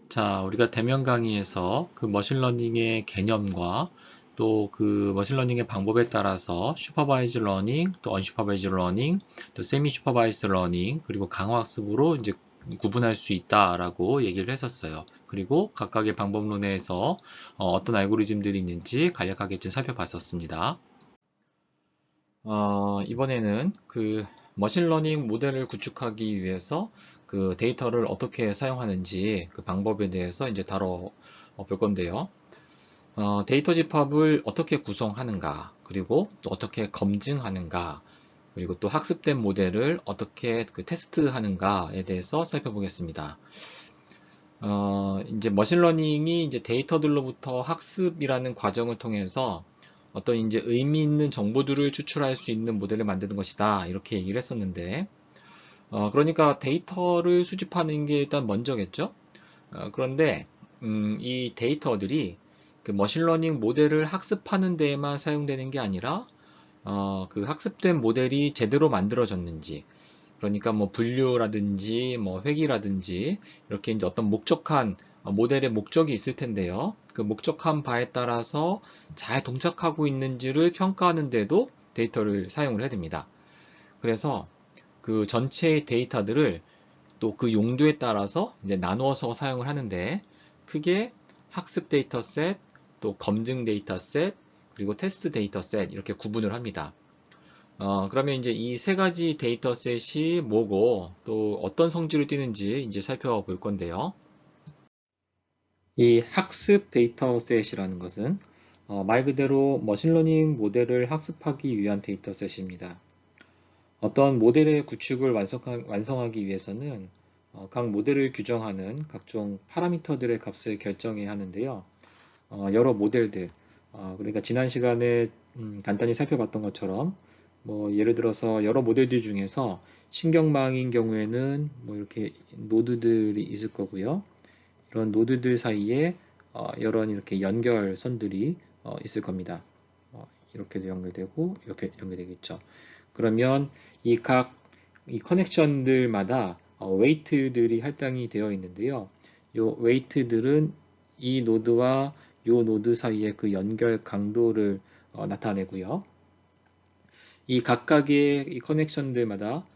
자, 우리가 대면 강의에서 그 머신러닝의 개념과 또 그 머신러닝의 방법에 따라서 슈퍼바이즈 러닝, 또 언슈퍼바이즈 러닝, 또 세미 슈퍼바이즈 러닝, 그리고 강화학습으로 이제 구분할 수 있다라고 얘기를 했었어요. 그리고 각각의 방법론에서 어떤 알고리즘들이 있는지 간략하게 좀 살펴봤었습니다. 이번에는 그 머신러닝 모델을 구축하기 위해서 그 데이터를 어떻게 사용하는지 그 방법에 대해서 이제 다뤄볼 건데요. 데이터 집합을 어떻게 구성하는가, 그리고 또 어떻게 검증하는가, 그리고 또 학습된 모델을 어떻게 그 테스트하는가에 대해서 살펴보겠습니다. 이제 머신러닝이 이제 데이터들로부터 학습이라는 과정을 통해서 어떤 이제 의미 있는 정보들을 추출할 수 있는 모델을 만드는 것이다. 이렇게 얘기를 했었는데, 그러니까 데이터를 수집하는 게 일단 먼저겠죠? 그런데, 이 데이터들이 그 머신러닝 모델을 학습하는 데에만 사용되는 게 아니라, 그 학습된 모델이 제대로 만들어졌는지, 그러니까 뭐 분류라든지 뭐 회귀라든지 이렇게 이제 어떤 목적한 모델의 목적이 있을 텐데요. 그 목적한 바에 따라서 잘 동작하고 있는지를 평가하는데도 데이터를 사용을 해야 됩니다. 그래서 그 전체의 데이터들을 또 그 용도에 따라서 이제 나누어서 사용을 하는데 크게 학습 데이터셋, 또 검증 데이터셋, 그리고 테스트 데이터셋 이렇게 구분을 합니다. 그러면 이제 이 세 가지 데이터셋이 뭐고 또 어떤 성질을 띠는지 이제 살펴볼 건데요. 이 학습 데이터셋이라는 것은 말 그대로 머신러닝 모델을 학습하기 위한 데이터셋입니다. 어떤 모델의 구축을 완성하기 위해서는 각 모델을 규정하는 각종 파라미터들의 값을 결정해야 하는데요. 여러 모델들, 그러니까 지난 시간에 간단히 살펴봤던 것처럼 뭐 예를 들어서 여러 모델들 중에서 신경망인 경우에는 뭐 이렇게 노드들이 있을 거고요. 이런 노드들 사이에 여러 이렇게 연결선들이 있을 겁니다. 이렇게도 연결되고 이렇게 연결되겠죠. 그러면 이 커넥션들마다 웨이트들이 할당이 되어 있는데요. 이 웨이트들은 이 노드와 이 노드 사이의 그 연결 강도를 나타내고요. 이 각각의 이 커넥션들마다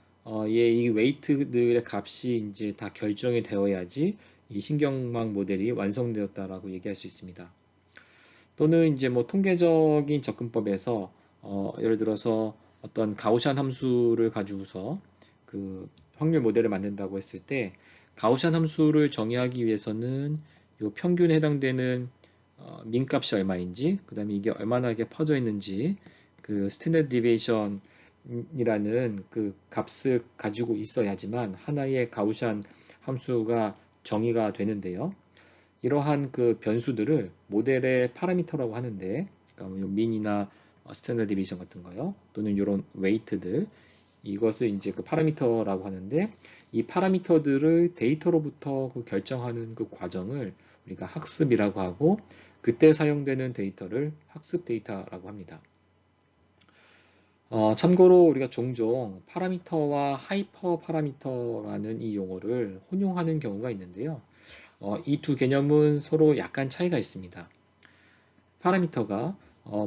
이 웨이트들의 값이 이제 다 결정이 되어야지 이 신경망 모델이 완성되었다라고 얘기할 수 있습니다. 또는 이제 뭐 통계적인 접근법에서 예를 들어서 어떤 가우시안 함수를 가지고서 그 확률 모델을 만든다고 했을 때 가우시안 함수를 정의하기 위해서는 요 평균에 해당되는 민값이 얼마인지, 그 다음에 이게 얼마나 이게 퍼져 있는지, 그 스탠더드 디베이션이라는 그 값을 가지고 있어야지만 하나의 가우시안 함수가 정의가 되는데요. 이러한 그 변수들을 모델의 파라미터라고 하는데, 그러니까 민이나 스탠더드 디비전 같은 거요, 또는 이런 웨이트들, 이것을 이제 그 파라미터라고 하는데, 이 파라미터들을 데이터로부터 그 결정하는 그 과정을 우리가 학습이라고 하고, 그때 사용되는 데이터를 학습 데이터라고 합니다. 참고로 우리가 종종 파라미터와 하이퍼 파라미터라는 이 용어를 혼용하는 경우가 있는데요. 이 두 개념은 서로 약간 차이가 있습니다. 파라미터가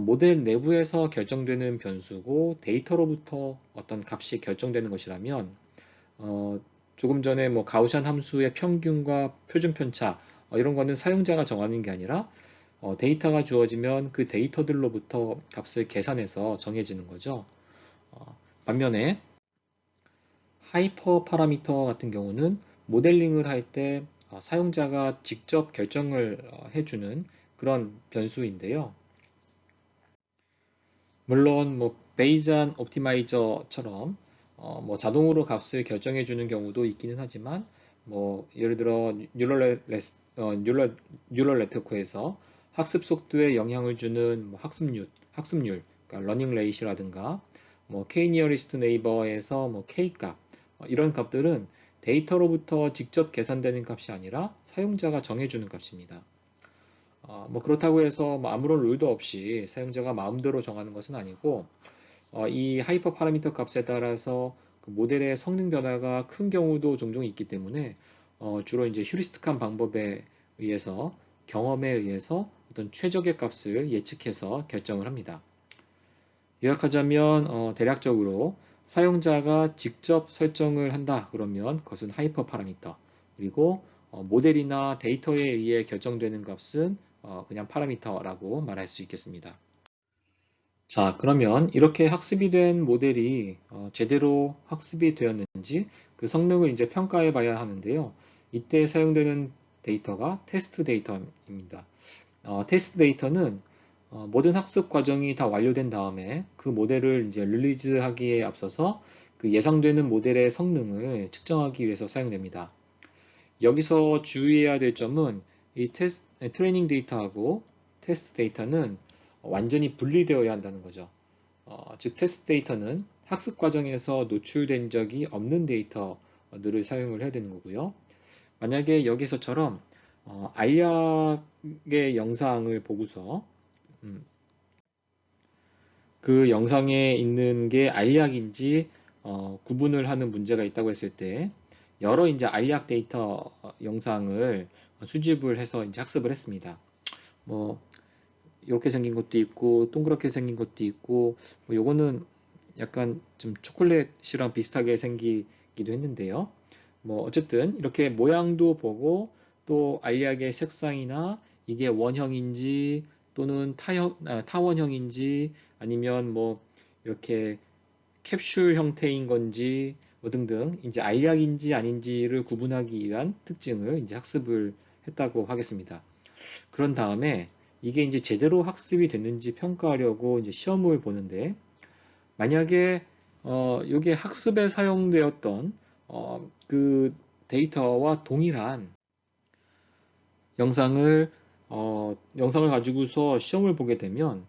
모델 내부에서 결정되는 변수고 데이터로부터 어떤 값이 결정되는 것이라면 어, 조금 전에 뭐 가우시안 함수의 평균과 표준 편차 이런 거는 사용자가 정하는 게 아니라 데이터가 주어지면 그 데이터들로부터 값을 계산해서 정해지는 거죠. 반면에 하이퍼 파라미터 같은 경우는 모델링을 할 때 사용자가 직접 결정을 해주는 그런 변수인데요. 물론 뭐 베이즈안 옵티마이저처럼 뭐 자동으로 값을 결정해 주는 경우도 있기는 하지만 뭐 예를 들어 뉴럴 네트워크에서 학습 속도에 영향을 주는 뭐 학습률, 그러니까 러닝 레이시라든가 뭐 K 니어리스트 네이버에서 뭐 K 값 이런 값들은 데이터로부터 직접 계산되는 값이 아니라 사용자가 정해주는 값입니다. 뭐 그렇다고 해서 뭐 아무런 룰도 없이 사용자가 마음대로 정하는 것은 아니고 이 하이퍼 파라미터 값에 따라서 그 모델의 성능 변화가 큰 경우도 종종 있기 때문에 주로 이제 휴리스틱한 방법에 의해서 경험에 의해서 어떤 최적의 값을 예측해서 결정을 합니다. 요약하자면 대략적으로 사용자가 직접 설정을 한다 그러면 그것은 하이퍼 파라미터, 그리고 모델이나 데이터에 의해 결정되는 값은 그냥 파라미터라고 말할 수 있겠습니다. 자, 그러면 이렇게 학습이 된 모델이 제대로 학습이 되었는지 그 성능을 이제 평가해 봐야 하는데요. 이때 사용되는 데이터가 테스트 데이터입니다. 테스트 데이터는 모든 학습 과정이 다 완료된 다음에 그 모델을 이제 릴리즈하기에 앞서서 그 예상되는 모델의 성능을 측정하기 위해서 사용됩니다. 여기서 주의해야 될 점은 이 트레이닝 데이터하고 테스트 데이터는 완전히 분리되어야 한다는 거죠. 즉 테스트 데이터는 학습 과정에서 노출된 적이 없는 데이터들을 사용을 해야 되는 거고요. 만약에 여기서처럼 알약의 영상을 보고서 그 영상에 있는 게 알약인지 구분을 하는 문제가 있다고 했을 때 여러 이제 알약 데이터 영상을 수집을 해서 이제 학습을 했습니다. 뭐 이렇게 생긴 것도 있고 동그랗게 생긴 것도 있고 뭐 요거는 약간 좀 초콜릿이랑 비슷하게 생기기도 했는데요. 뭐 어쨌든 이렇게 모양도 보고 또 알약의 색상이나 이게 원형인지 또는 타원형인지 아니면 뭐 이렇게 캡슐 형태인 건지 뭐 등등 이제 알약인지 아닌지를 구분하기 위한 특징을 이제 학습을 했다고 하겠습니다. 그런 다음에 이게 이제 제대로 학습이 됐는지 평가하려고 이제 시험을 보는데 만약에 이게 학습에 사용되었던 그 데이터와 동일한 영상을 영상을 가지고서 시험을 보게 되면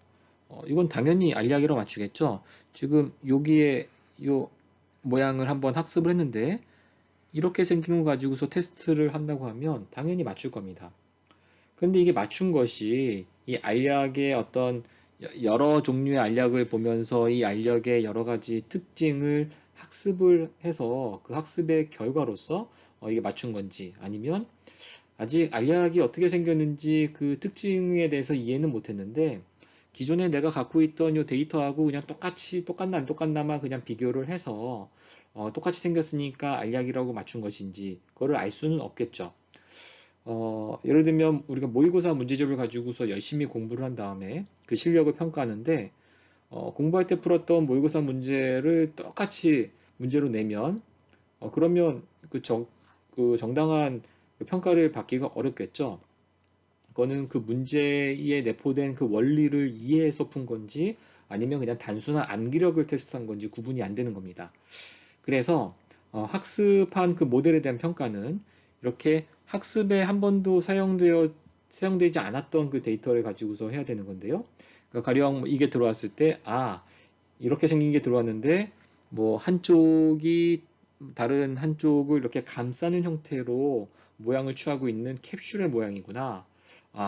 이건 당연히 알약이라고 맞추겠죠. 지금 여기에 요 모양을 한번 학습을 했는데 이렇게 생긴 거 가지고서 테스트를 한다고 하면 당연히 맞출 겁니다. 그런데 이게 맞춘 것이 이 알약의 어떤 여러 종류의 알약을 보면서 이 알약의 여러 가지 특징을 학습을 해서 그 학습의 결과로서 이게 맞춘 건지 아니면 아직 알약이 어떻게 생겼는지 그 특징에 대해서 이해는 못했는데 기존에 내가 갖고 있던 이 데이터하고 그냥 똑같이 똑같나 안 똑같나만 그냥 비교를 해서 똑같이 생겼으니까 알약이라고 맞춘 것인지 그거를 알 수는 없겠죠. 예를 들면 우리가 모의고사 문제집을 가지고서 열심히 공부를 한 다음에 그 실력을 평가하는데 공부할 때 풀었던 모의고사 문제를 똑같이 문제로 내면 그러면 그 정당한 그 평가를 받기가 어렵겠죠. 그거는 그 문제에 내포된 그 원리를 이해해서 푼 건지 아니면 그냥 단순한 암기력을 테스트한 건지 구분이 안 되는 겁니다. 그래서 학습한 그 모델에 대한 평가는 이렇게 학습에 한 번도 사용되지 않았던 그 데이터를 가지고서 해야 되는 건데요. 그러니까 가령 뭐 이게 들어왔을 때, 이렇게 생긴 게 들어왔는데, 뭐 한쪽이 다른 한쪽을 이렇게 감싸는 형태로 모양을 취하고 있는 캡슐의 모양이구나.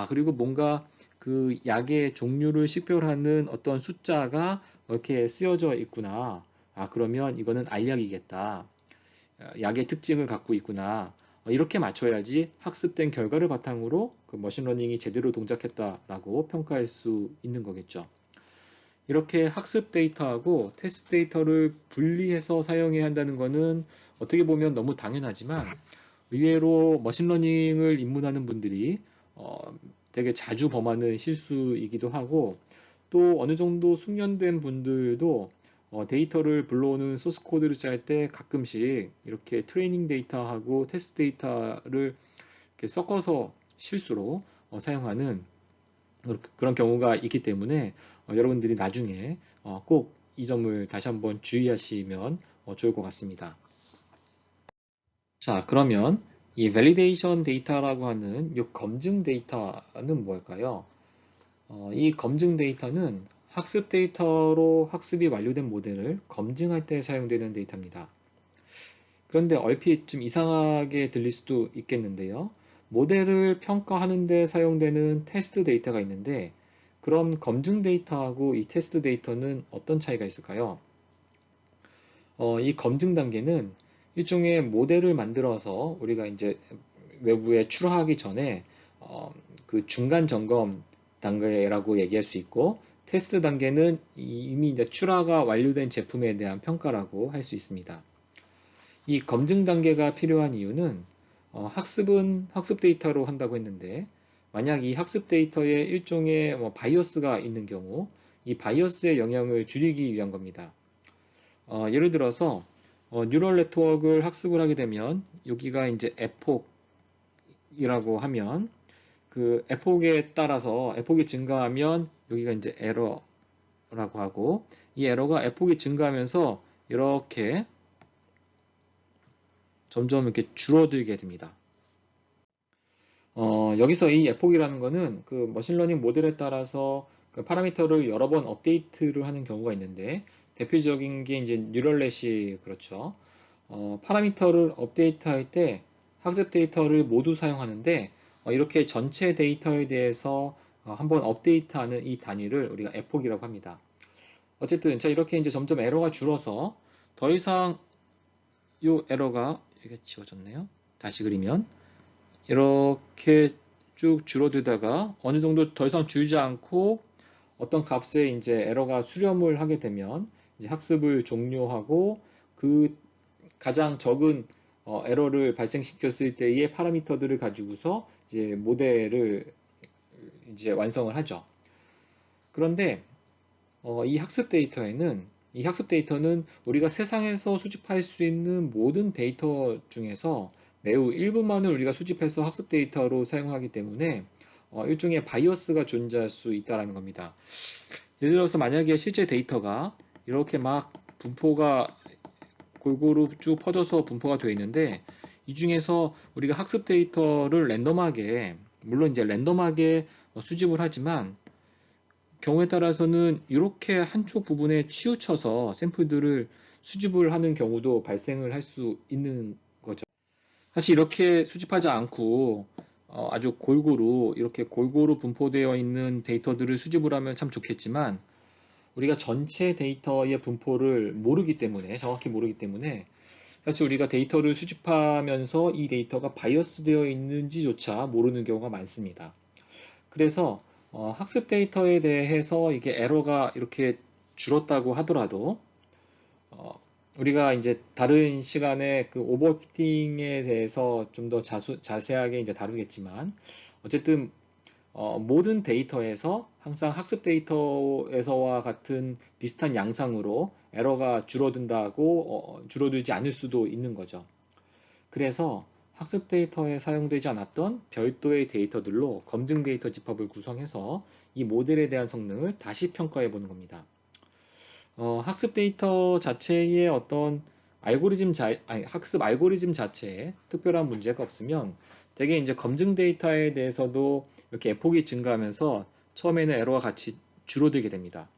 그리고 뭔가 그 약의 종류를 식별하는 어떤 숫자가 이렇게 쓰여져 있구나. 그러면 이거는 알약이겠다. 약의 특징을 갖고 있구나. 이렇게 맞춰야지 학습된 결과를 바탕으로 그 머신러닝이 제대로 동작했다라고 평가할 수 있는 거겠죠. 이렇게 학습 데이터하고 테스트 데이터를 분리해서 사용해야 한다는 것은 어떻게 보면 너무 당연하지만 의외로 머신러닝을 입문하는 분들이 되게 자주 범하는 실수이기도 하고 또 어느 정도 숙련된 분들도 데이터를 불러오는 소스 코드를 짤 때 가끔씩 이렇게 트레이닝 데이터하고 테스트 데이터를 이렇게 섞어서 실수로 사용하는 그런 경우가 있기 때문에 여러분들이 나중에 꼭 이 점을 다시 한번 주의하시면 좋을 것 같습니다. 자, 그러면 이 validation 데이터라고 하는 이 검증 데이터는 뭘까요? 이 검증 데이터는 학습 데이터로 학습이 완료된 모델을 검증할 때 사용되는 데이터입니다. 그런데 얼핏 좀 이상하게 들릴 수도 있겠는데요. 모델을 평가하는 데 사용되는 테스트 데이터가 있는데 그럼 검증 데이터하고 이 테스트 데이터는 어떤 차이가 있을까요? 이 검증 단계는 일종의 모델을 만들어서 우리가 이제 외부에 출하하기 전에 그 중간 점검 단계라고 얘기할 수 있고, 테스트 단계는 이미 이제 출하가 완료된 제품에 대한 평가라고 할 수 있습니다. 이 검증 단계가 필요한 이유는 학습은 학습 데이터로 한다고 했는데, 만약 이 학습 데이터에 일종의 바이어스가 있는 경우 이 바이어스의 영향을 줄이기 위한 겁니다. 예를 들어서 뉴럴 네트워크를 학습을 하게 되면 여기가 이제 에폭이라고 하면, 그 에폭에 따라서 에폭이 증가하면 여기가 이제 에러라고 하고, 이 에러가 에폭이 증가하면서 이렇게 점점 이렇게 줄어들게 됩니다. 여기서 이 에폭이라는 거는 그 머신러닝 모델에 따라서 그 파라미터를 여러 번 업데이트를 하는 경우가 있는데, 대표적인 게 이제 뉴럴넷이 그렇죠. 파라미터를 업데이트할 때 학습 데이터를 모두 사용하는데, 이렇게 전체 데이터에 대해서 한번 업데이트하는 이 단위를 우리가 에폭이라고 합니다. 어쨌든 자, 이렇게 이제 점점 에러가 줄어서 더 이상 이 에러가, 이게 지워졌네요. 다시 그리면 이렇게 쭉 줄어들다가 어느 정도 더 이상 줄지 않고 어떤 값에 이제 에러가 수렴을 하게 되면 이제 학습을 종료하고, 그 가장 적은 에러를 발생시켰을 때의 파라미터들을 가지고서 이제 모델을 이제 완성을 하죠. 그런데 이 학습 데이터는 우리가 세상에서 수집할 수 있는 모든 데이터 중에서 매우 일부만을 우리가 수집해서 학습 데이터로 사용하기 때문에 일종의 바이어스가 존재할 수 있다는 겁니다. 예를 들어서 만약에 실제 데이터가 이렇게 막 분포가 골고루 쭉 퍼져서 분포가 되어 있는데, 이 중에서 우리가 학습 데이터를 랜덤하게, 물론 이제 랜덤하게 수집을 하지만 경우에 따라서는 이렇게 한쪽 부분에 치우쳐서 샘플들을 수집을 하는 경우도 발생을 할 수 있는 거죠. 사실 이렇게 수집하지 않고 아주 골고루 이렇게 골고루 분포되어 있는 데이터들을 수집을 하면 참 좋겠지만, 우리가 전체 데이터의 분포를 모르기 때문에, 정확히 모르기 때문에 사실 우리가 데이터를 수집하면서 이 데이터가 바이어스 되어 있는지조차 모르는 경우가 많습니다. 그래서 학습 데이터에 대해서 이게 에러가 이렇게 줄었다고 하더라도 어, 우리가 이제 다른 시간에 그 오버피팅에 대해서 좀 더 자세하게 이제 다루겠지만, 어쨌든 모든 데이터에서 항상 학습 데이터에서와 같은 비슷한 양상으로 에러가 줄어든다고 줄어들지 않을 수도 있는 거죠. 그래서 학습 데이터에 사용되지 않았던 별도의 데이터들로 검증 데이터 집합을 구성해서 이 모델에 대한 성능을 다시 평가해 보는 겁니다. 학습 데이터 자체의 어떤 학습 알고리즘 자체에 특별한 문제가 없으면 대개 이제 검증 데이터에 대해서도 이렇게 에폭이 증가하면서 처음에는 에러가 같이 줄어들게 됩니다.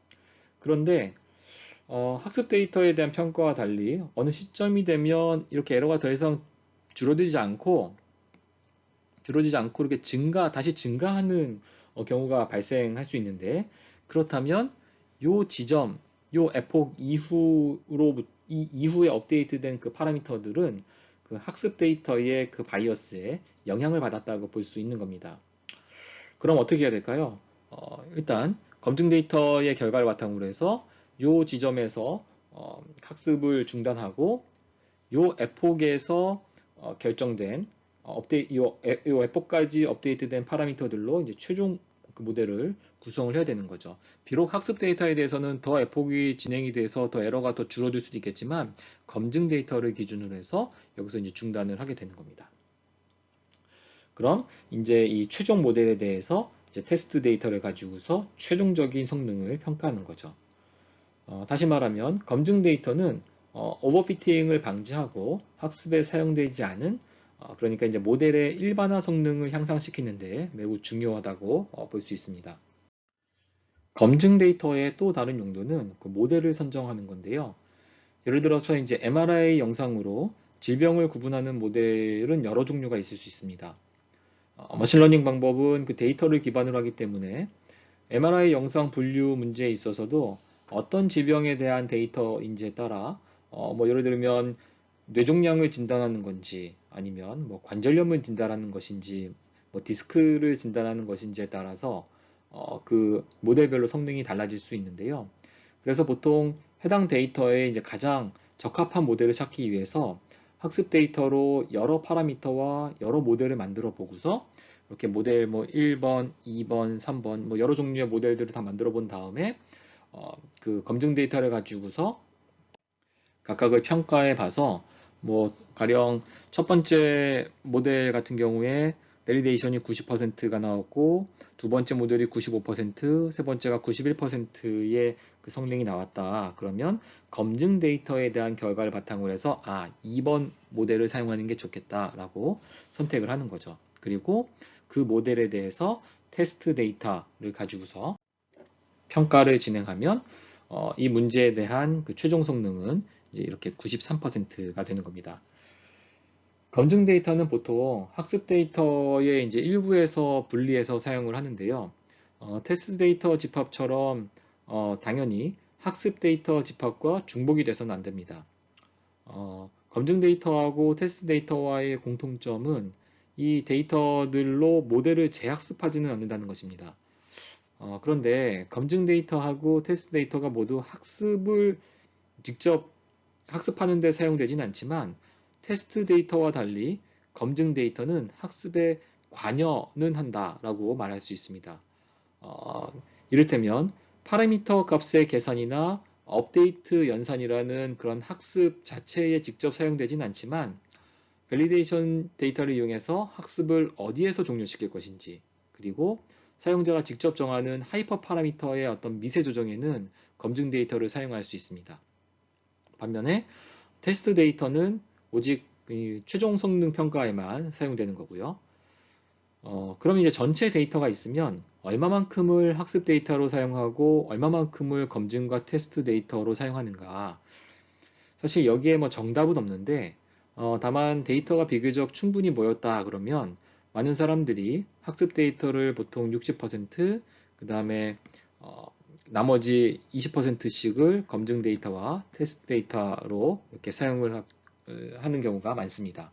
그런데 학습 데이터에 대한 평가와 달리 어느 시점이 되면 이렇게 에러가 더 이상 줄어들지 않고 이렇게 다시 증가하는 경우가 발생할 수 있는데, 그렇다면 요 지점, 요 에폭 이후에 업데이트된 그 파라미터들은 그 학습 데이터의 그 바이어스에 영향을 받았다고 볼 수 있는 겁니다. 그럼 어떻게 해야 될까요? 일단 검증 데이터의 결과를 바탕으로 해서 요 지점에서 학습을 중단하고, 요 에폭에서 결정된 요 에폭까지 업데이트된 파라미터들로 이제 최종 그 모델을 구성을 해야 되는 거죠. 비록 학습 데이터에 대해서는 더 에폭이 진행이 돼서 더 에러가 더 줄어들 수도 있겠지만, 검증 데이터를 기준으로 해서 여기서 이제 중단을 하게 되는 겁니다. 그럼 이제 이 최종 모델에 대해서 이제 테스트 데이터를 가지고서 최종적인 성능을 평가하는 거죠. 다시 말하면 검증 데이터는 오버피팅을 방지하고 학습에 사용되지 않은, 그러니까 이제 모델의 일반화 성능을 향상시키는데 매우 중요하다고 볼 수 있습니다. 검증 데이터의 또 다른 용도는 그 모델을 선정하는 건데요. 예를 들어서 이제 MRI 영상으로 질병을 구분하는 모델은 여러 종류가 있을 수 있습니다. 머신러닝 방법은 그 데이터를 기반으로 하기 때문에 MRI 영상 분류 문제에 있어서도 어떤 질병에 대한 데이터인지에 따라 뭐 예를 들면 뇌종양을 진단하는 건지 아니면 뭐 관절염을 진단하는 것인지 뭐 디스크를 진단하는 것인지에 따라서 그 모델별로 성능이 달라질 수 있는데요. 그래서 보통 해당 데이터에 이제 가장 적합한 모델을 찾기 위해서 학습 데이터로 여러 파라미터와 여러 모델을 만들어 보고서 이렇게 모델 뭐 1번, 2번, 3번 뭐 여러 종류의 모델들을 다 만들어 본 다음에 그 검증 데이터를 가지고서 각각을 평가해 봐서 뭐 가령 첫 번째 모델 같은 경우에 밸리데이션이 90%가 나왔고 두 번째 모델이 95%, 세 번째가 91%의 그 성능이 나왔다. 그러면 검증 데이터에 대한 결과를 바탕으로 해서 2번 모델을 사용하는 게 좋겠다라고 선택을 하는 거죠. 그리고 그 모델에 대해서 테스트 데이터를 가지고서 평가를 진행하면 이 문제에 대한 그 최종 성능은 이제 이렇게 93%가 되는 겁니다. 검증 데이터는 보통 학습 데이터의 이제 일부에서 분리해서 사용을 하는데요. 테스트 데이터 집합처럼 당연히 학습 데이터 집합과 중복이 돼서는 안 됩니다. 검증 데이터하고 테스트 데이터와의 공통점은 이 데이터들로 모델을 재학습하지는 않는다는 것입니다. 그런데 검증 데이터하고 테스트 데이터가 모두 학습을 직접 학습하는 데 사용되진 않지만 테스트 데이터와 달리 검증 데이터는 학습에 관여는 한다라고 말할 수 있습니다. 이를테면 파라미터 값의 계산이나 업데이트 연산이라는 그런 학습 자체에 직접 사용되진 않지만 밸리데이션 데이터를 이용해서 학습을 어디에서 종료시킬 것인지 그리고 사용자가 직접 정하는 하이퍼 파라미터의 어떤 미세 조정에는 검증 데이터를 사용할 수 있습니다. 반면에 테스트 데이터는 오직 최종 성능 평가에만 사용되는 거고요. 그럼 이제 전체 데이터가 있으면 얼마만큼을 학습 데이터로 사용하고 얼마만큼을 검증과 테스트 데이터로 사용하는가. 사실 여기에 뭐 정답은 없는데 다만 데이터가 비교적 충분히 모였다 그러면 많은 사람들이 학습 데이터를 보통 60%, 그 다음에 나머지 20%씩을 검증 데이터와 테스트 데이터로 이렇게 사용을 하는 경우가 많습니다.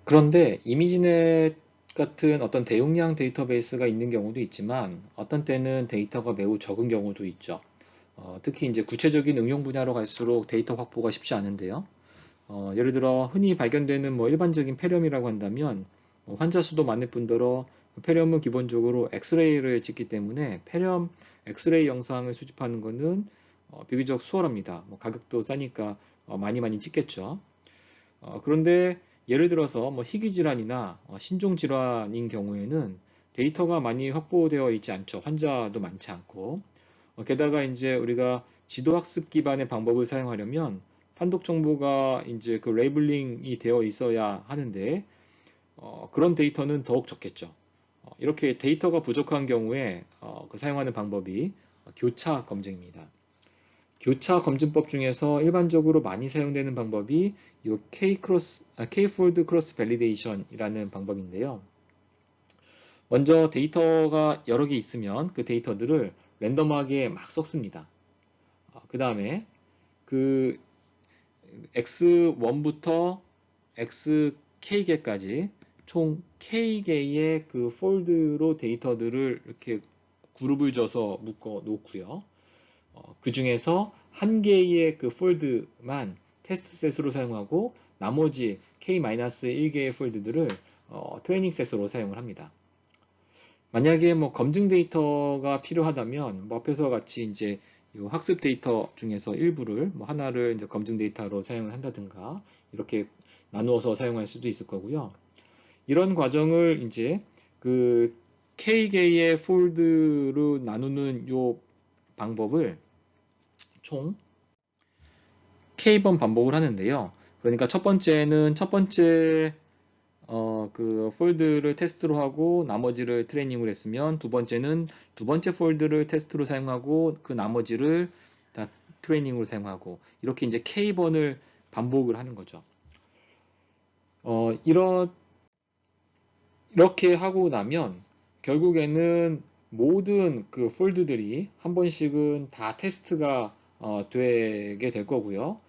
그런데 이미지넷 같은 어떤 대용량 데이터베이스가 있는 경우도 있지만 어떤 때는 데이터가 매우 적은 경우도 있죠. 특히 이제 구체적인 응용 분야로 갈수록 데이터 확보가 쉽지 않은데요. 예를 들어 흔히 발견되는 뭐 일반적인 폐렴이라고 한다면 환자 수도 많을 뿐더러 폐렴은 기본적으로 엑스레이를 찍기 때문에 폐렴 엑스레이 영상을 수집하는 것은 비교적 수월합니다. 뭐 가격도 싸니까 많이 찍겠죠. 그런데 예를 들어서 뭐 희귀질환이나 신종질환인 경우에는 데이터가 많이 확보되어 있지 않죠. 환자도 많지 않고. 게다가 이제 우리가 지도학습 기반의 방법을 사용하려면 판독 정보가 이제 그 레이블링이 되어 있어야 하는데 그런 데이터는 더욱 적겠죠. 이렇게 데이터가 부족한 경우에 그 사용하는 방법이 교차 검증입니다. 교차 검증법 중에서 일반적으로 많이 사용되는 방법이 이 K-fold cross validation이라는 방법인데요. 먼저 데이터가 여러 개 있으면 그 데이터들을 랜덤하게 막 섞습니다. 그 다음에 그 x1부터 xk개까지 총 k개의 그 폴드로 데이터들을 이렇게 그룹을 져서 묶어 놓고요. 그 중에서 한 개의 그 폴드만 테스트 셋으로 사용하고 나머지 k-1개의 폴드들을 트레이닝 셋으로 사용을 합니다. 만약에 뭐 검증 데이터가 필요하다면 뭐 앞에서 같이 이제 이 학습 데이터 중에서 일부를 뭐 하나를 이제 검증 데이터로 사용을 한다든가 이렇게 나누어서 사용할 수도 있을 거고요. 이런 과정을 이제 그 K개의 폴드로 나누는 요 방법을 총 K번 반복을 하는데요. 그러니까 첫 번째는 첫 번째 그 폴드를 테스트로 하고 나머지를 트레이닝을 했으면 두 번째는 두 번째 폴드를 테스트로 사용하고 그 나머지를 다 트레이닝으로 사용하고 이렇게 이제 K번을 반복을 하는 거죠. 어, 이런 이렇게 하고 나면 결국에는 모든 그 폴드들이 한 번씩은 다 테스트가 되게 될 거고요.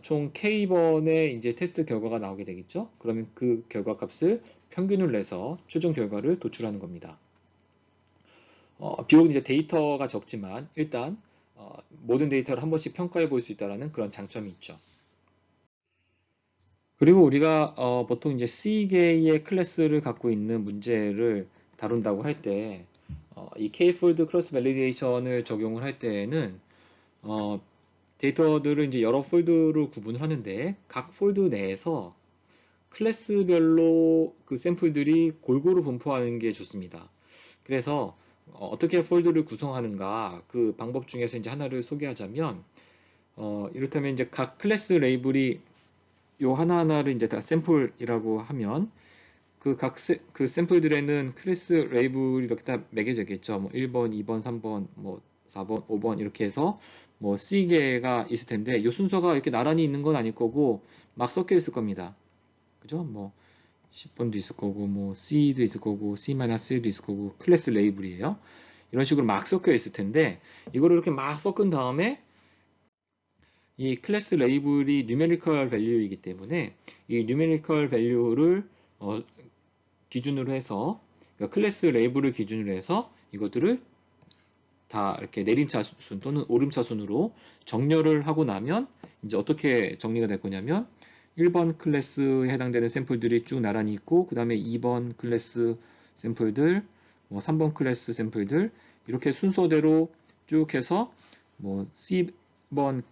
총 K번의 이제 테스트 결과가 나오게 되겠죠. 그러면 그 결과 값을 평균을 내서 최종 결과를 도출하는 겁니다. 비록 이제 데이터가 적지만 일단 모든 데이터를 한 번씩 평가해 볼 수 있다는 그런 장점이 있죠. 그리고 우리가 보통 이제 C개의 클래스를 갖고 있는 문제를 다룬다고 할 때, 이 K-폴드 크로스 밸리데이션을 적용을 할 때에는 데이터들을 이제 여러 폴드로 구분을 하는데 각 폴드 내에서 클래스별로 그 샘플들이 골고루 분포하는 게 좋습니다. 그래서 어떻게 폴드를 구성하는가 그 방법 중에서 이제 하나를 소개하자면 이렇다면 이제 각 클래스 레이블이 요 하나하나를 이제 다 샘플이라고 하면 그 샘플들에는 클래스 레이블이 이렇게 다 매겨져겠죠. 뭐 1번, 2번, 3번, 뭐 4번, 5번 이렇게 해서 뭐 C개가 있을 텐데 이 순서가 이렇게 나란히 있는 건 아닐 거고 막 섞여 있을 겁니다. 그죠? 뭐 10번도 있을 거고 뭐 C도 있을 거고 C-C도 있을 거고 클래스 레이블이에요. 이런 식으로 막 섞여 있을 텐데 이거를 이렇게 막 섞은 다음에 이 클래스 레이블이 numerical value이기 때문에 이 numerical value를 기준으로 해서 그러니까 클래스 레이블을 기준으로 해서 이것들을 다 이렇게 내림차순 또는 오름차순으로 정렬을 하고 나면 이제 어떻게 정리가 될 거냐면 1번 클래스에 해당되는 샘플들이 쭉 나란히 있고 그 다음에 2번 클래스 샘플들, 뭐 3번 클래스 샘플들 이렇게 순서대로 쭉 해서 뭐 C번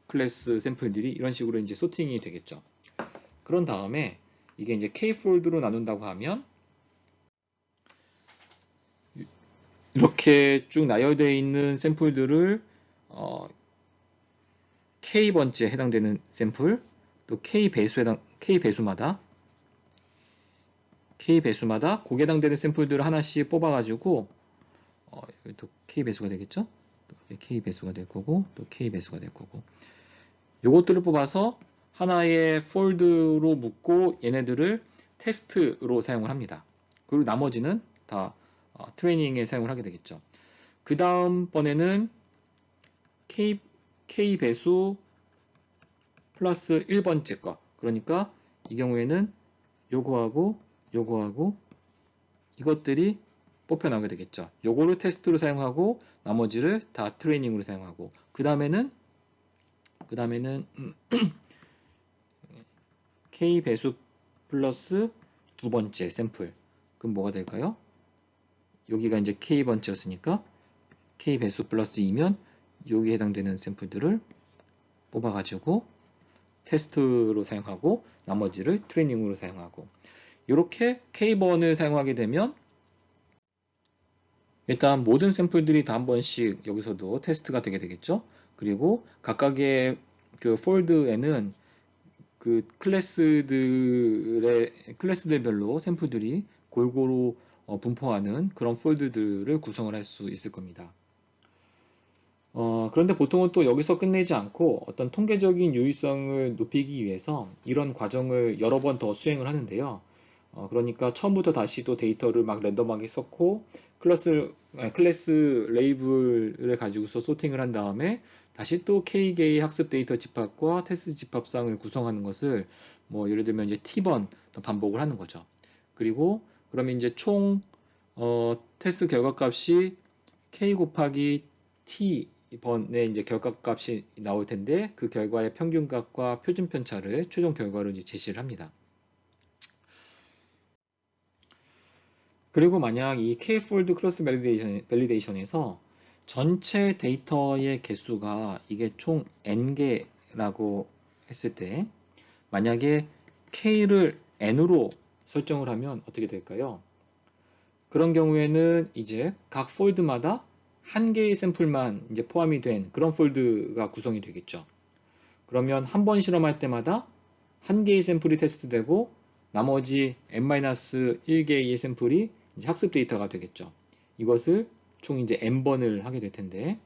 클래스 샘플들이 이런 식으로 이제 소팅이 되겠죠. 그런 다음에 이게 이제 K-폴드로 나눈다고 하면 이렇게 쭉 나열되어 있는 샘플들을 K번째 해당되는 샘플, 또 K 배수마다 곡에 해당되는 샘플들을 하나씩 뽑아가지고 여기 또 K 배수가 되겠죠? 또 K 배수가 될 거고 또 K 배수가 될 거고 요것들을 뽑아서 하나의 폴드로 묶고 얘네들을 테스트로 사용을 합니다. 그리고 나머지는 다 트레이닝에 사용을 하게 되겠죠. 그 다음번에는 K 배수 플러스 1번째 거. 그러니까 이 경우에는 요거하고 요거하고 이것들이 뽑혀 나오게 되겠죠. 요거를 테스트로 사용하고 나머지를 다 트레이닝으로 사용하고 그 다음에는 K 배수 플러스 두 번째 샘플. 그럼 뭐가 될까요? 여기가 이제 K번째였으니까 K 배수 플러스 2면 여기에 해당되는 샘플들을 뽑아가지고 테스트로 사용하고 나머지를 트레이닝으로 사용하고 이렇게 K번을 사용하게 되면 일단 모든 샘플들이 다 한 번씩 여기서도 테스트가 되게 되겠죠. 그리고 각각의 그 폴드에는 그 클래스들별로 샘플들이 골고루 분포하는 그런 폴드들을 구성을 할 수 있을 겁니다. 그런데 보통은 또 여기서 끝내지 않고 어떤 통계적인 유의성을 높이기 위해서 이런 과정을 여러 번 더 수행을 하는데요. 그러니까 처음부터 다시 또 데이터를 막 랜덤하게 썼고 클래스 레이블을 가지고서 소팅을 한 다음에 다시 또 K개의 학습 데이터 집합과 테스트 집합상을 구성하는 것을 뭐 예를 들면 이제 T번 더 반복을 하는 거죠. 그리고 그러면 이제 총 테스트 결과값이 K 곱하기 T번의 이제 결과값이 나올 텐데 그 결과의 평균값과 표준 편차를 최종 결과로 이제 제시를 합니다. 그리고 만약 이 K-폴드 크로스 밸리데이션에서 전체 데이터의 개수가 이게 총 n개라고 했을 때 만약에 K를 n으로 설정을 하면 어떻게 될까요? 그런 경우에는 이제 각 폴드마다 한 개의 샘플만 이제 포함이 된 그런 폴드가 구성이 되겠죠. 그러면 한 번 실험할 때마다 한 개의 샘플이 테스트되고 나머지 n-1개의 샘플이 이제 학습 데이터가 되겠죠. 이것을 총 이제 n번을 하게 될 텐데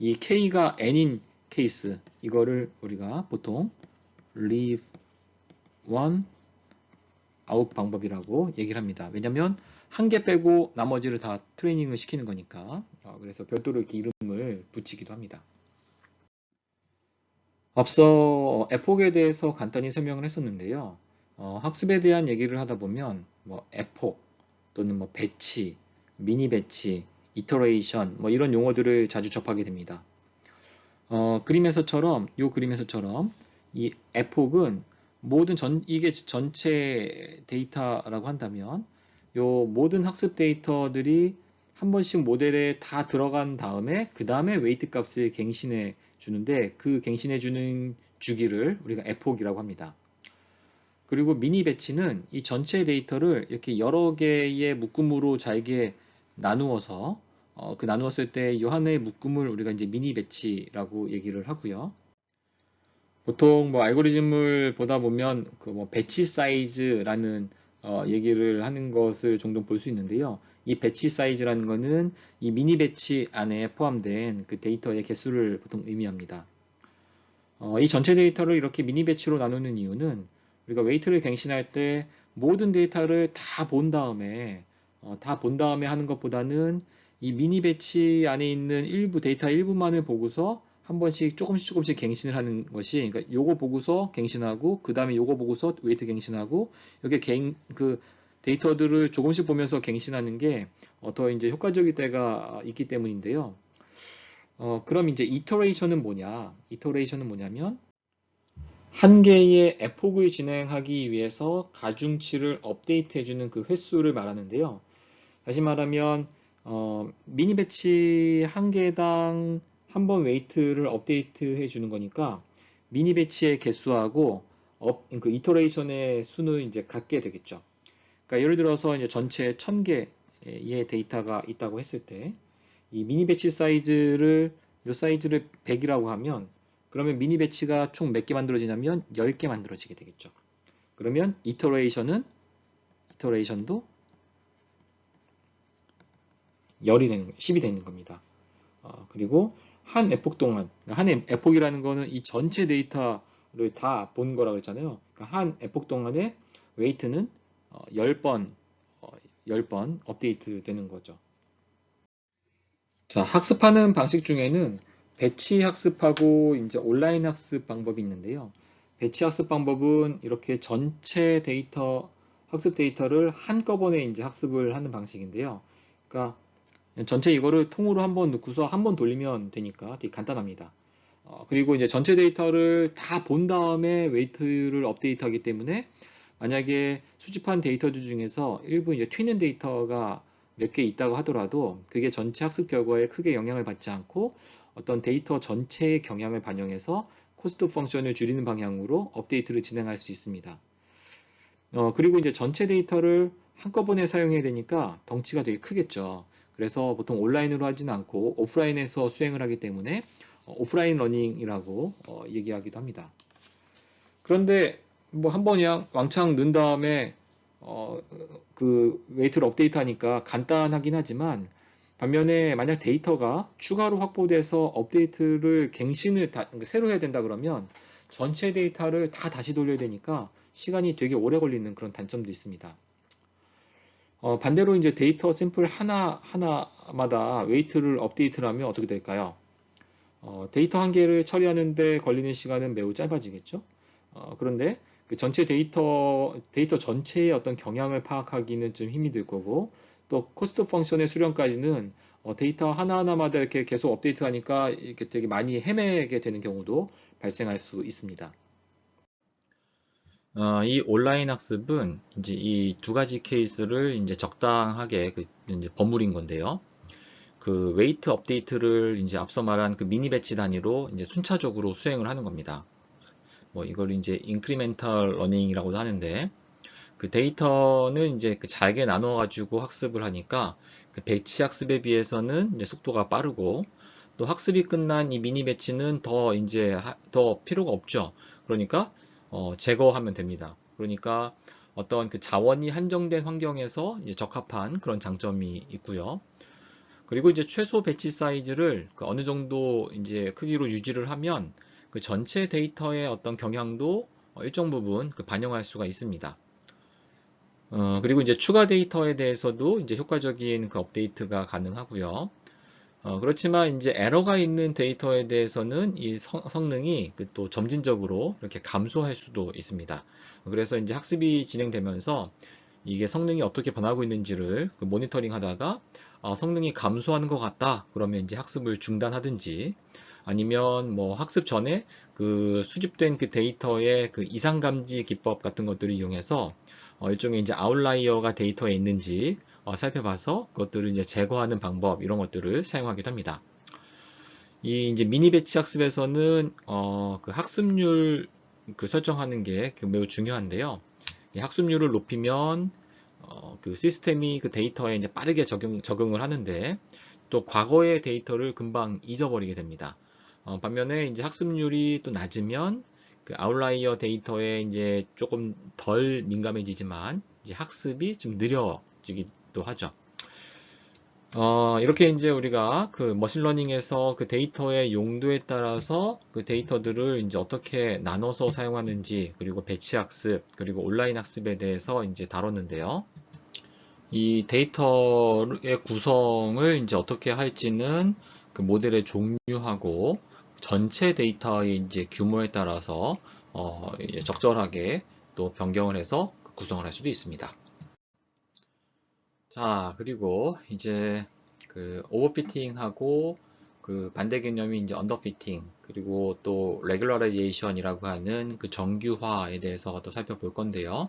이 k가 n인 케이스 이거를 우리가 보통 leave one out 방법이라고 얘기를 합니다. 왜냐하면 한 개 빼고 나머지를 다 트레이닝을 시키는 거니까 그래서 별도로 이렇게 이름을 붙이기도 합니다. 앞서 에폭에 대해서 간단히 설명을 했었는데요. 학습에 대한 얘기를 하다 보면 뭐 에폭 또는 뭐 배치, 미니 배치, 이터레이션 뭐 이런 용어들을 자주 접하게 됩니다. 그림에서처럼 이 에폭은 이게 전체 데이터라고 한다면 요 모든 학습 데이터들이 한 번씩 모델에 다 들어간 다음에 그 다음에 웨이트 값을 갱신해 주는데 그 갱신해 주는 주기를 우리가 에폭이라고 합니다. 그리고 미니 배치는 이 전체 데이터를 이렇게 여러 개의 묶음으로 잘게 나누어서 그 나누었을 때 이 하나의 묶음을 우리가 이제 미니 배치라고 얘기를 하고요. 보통 뭐 알고리즘을 보다 보면 그 뭐 배치 사이즈라는 얘기를 하는 것을 종종 볼 수 있는데요. 이 배치 사이즈라는 거는 이 미니 배치 안에 포함된 그 데이터의 개수를 보통 의미합니다. 이 전체 데이터를 이렇게 미니 배치로 나누는 이유는 우리가 웨이트를 갱신할 때 모든 데이터를 다 본 다음에 하는 것보다는 이 미니 배치 안에 있는 데이터 일부만을 보고서 한 번씩 조금씩 갱신을 하는 것이, 그러니까 요거 보고서 갱신하고, 그 다음에 요거 보고서 웨이트 갱신하고, 이렇게 그 데이터들을 조금씩 보면서 갱신하는 게 더 이제 효과적일 때가 있기 때문인데요. 그럼 이제 이터레이션은 뭐냐? 이터레이션은 뭐냐면 한 개의 에폭을 진행하기 위해서 가중치를 업데이트해주는 그 횟수를 말하는데요. 다시 말하면 미니 배치 한 개당 한 번 웨이트를 업데이트해 주는 거니까 미니 배치의 개수하고 그 이터레이션의 수는 이제 같게 되겠죠. 그러니까 예를 들어서 이제 전체 1000개의 데이터가 있다고 했을 때 이 미니 배치 사이즈를 100이라고 하면 그러면 미니 배치가 총 몇 개 만들어지냐면 10개 만들어지게 되겠죠. 그러면 이터레이션도 10이 되는 겁니다. 그리고 한 에폭 동안, 한 에폭이라는 거는 이 전체 데이터를 다 본 거라고 했잖아요. 그러니까 한 에폭 동안에 웨이트는 10번, 10번 업데이트 되는 거죠. 자, 학습하는 방식 중에는 배치 학습하고 이제 온라인 학습 방법이 있는데요. 배치 학습 방법은 이렇게 전체 학습 데이터를 한꺼번에 이제 학습을 하는 방식인데요. 그러니까 전체 이거를 통으로 한번 넣고서 한번 돌리면 되니까 되게 간단합니다. 그리고 이제 전체 데이터를 다 본 다음에 웨이트를 업데이트하기 때문에 만약에 수집한 데이터들 중에서 일부 이제 튀는 데이터가 몇 개 있다고 하더라도 그게 전체 학습 결과에 크게 영향을 받지 않고 어떤 데이터 전체의 경향을 반영해서 코스트 펑션을 줄이는 방향으로 업데이트를 진행할 수 있습니다. 그리고 이제 전체 데이터를 한꺼번에 사용해야 되니까 덩치가 되게 크겠죠. 그래서 보통 온라인으로 하지는 않고 오프라인에서 수행을 하기 때문에 오프라인 러닝이라고 얘기하기도 합니다. 그런데 뭐 한 번 그냥 왕창 넣은 다음에 어, 그 웨이트를 업데이트하니까 간단하긴 하지만 반면에 만약 데이터가 추가로 확보돼서 그러니까 새로 해야 된다 그러면 전체 데이터를 다 다시 돌려야 되니까 시간이 되게 오래 걸리는 그런 단점도 있습니다. 반대로 이제 데이터 샘플 하나마다 웨이트를 업데이트를 하면 어떻게 될까요? 데이터 한 개를 처리하는데 걸리는 시간은 매우 짧아지겠죠? 그런데 그 데이터 전체의 어떤 경향을 파악하기는 좀 힘이 들 거고, 또 코스트 펑션의 수령까지는 데이터 하나하나마다 이렇게 계속 업데이트 하니까 이렇게 되게 많이 헤매게 되는 경우도 발생할 수 있습니다. 이 온라인 학습은 이제 이 두 가지 케이스를 이제 적당하게 이제 버무린 건데요. 그 웨이트 업데이트를 이제 앞서 말한 그 미니 배치 단위로 이제 순차적으로 수행을 하는 겁니다. 뭐 이걸 이제 인크리멘탈 러닝이라고도 하는데 그 데이터는 이제 그 잘게 나눠 가지고 학습을 하니까 그 배치 학습에 비해서는 이제 속도가 빠르고 또 학습이 끝난 이 미니 배치는 더 필요가 없죠. 그러니까 제거하면 됩니다. 그러니까 어떤 그 자원이 한정된 환경에서 이제 적합한 그런 장점이 있고요. 그리고 이제 최소 배치 사이즈를 그 어느 정도 이제 크기로 유지를 하면 그 전체 데이터의 어떤 경향도 일정 부분 그 반영할 수가 있습니다. 그리고 이제 추가 데이터에 대해서도 이제 효과적인 그 업데이트가 가능하고요. 그렇지만 이제 에러가 있는 데이터에 대해서는 이 성능이 또 점진적으로 이렇게 감소할 수도 있습니다. 그래서 이제 학습이 진행되면서 이게 성능이 어떻게 변하고 있는지를 모니터링 하다가 성능이 감소하는 것 같다. 그러면 이제 학습을 중단하든지 아니면 뭐 학습 전에 그 수집된 그 데이터의 그 이상 감지 기법 같은 것들을 이용해서 일종의 이제 아웃라이어가 데이터에 있는지 살펴봐서 그것들을 이제 제거하는 방법 이런 것들을 사용하기도 합니다. 이 이제 미니 배치 학습에서는 그 학습률 그 설정하는 게 매우 중요한데요. 이 학습률을 높이면 그 시스템이 그 데이터에 이제 빠르게 적응을 하는데 또 과거의 데이터를 금방 잊어버리게 됩니다. 반면에 이제 학습률이 또 낮으면 그 아웃라이어 데이터에 이제 조금 덜 민감해지지만 이제 학습이 좀 느려지기도 하죠. 이렇게 이제 우리가 그 머신러닝에서 그 데이터의 용도에 따라서 그 데이터들을 이제 어떻게 나눠서 사용하는지, 그리고 배치 학습, 그리고 온라인 학습에 대해서 이제 다뤘는데요. 이 데이터의 구성을 이제 어떻게 할지는 그 모델의 종류하고 전체 데이터의 이제 규모에 따라서 이제 적절하게 또 변경을 해서 구성을 할 수도 있습니다. 자, 그리고 이제 그 오버피팅하고 그 반대 개념이 이제 언더피팅, 그리고 또 레귤러라이제이션이라고 하는 그 정규화에 대해서 또 살펴볼 건데요.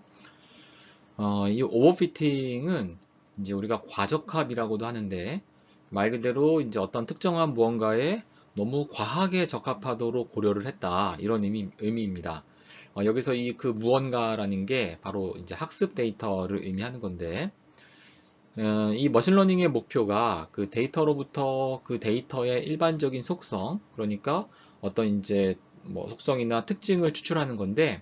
이 오버피팅은 이제 우리가 과적합이라고도 하는데 말 그대로 이제 어떤 특정한 무언가에 너무 과하게 적합하도록 고려를 했다, 이런 의미입니다. 여기서 이 그 무언가라는 게 바로 이제 학습 데이터를 의미하는 건데 이 머신러닝의 목표가 그 데이터로부터 그 데이터의 일반적인 속성, 그러니까 어떤 이제 뭐 속성이나 특징을 추출하는 건데,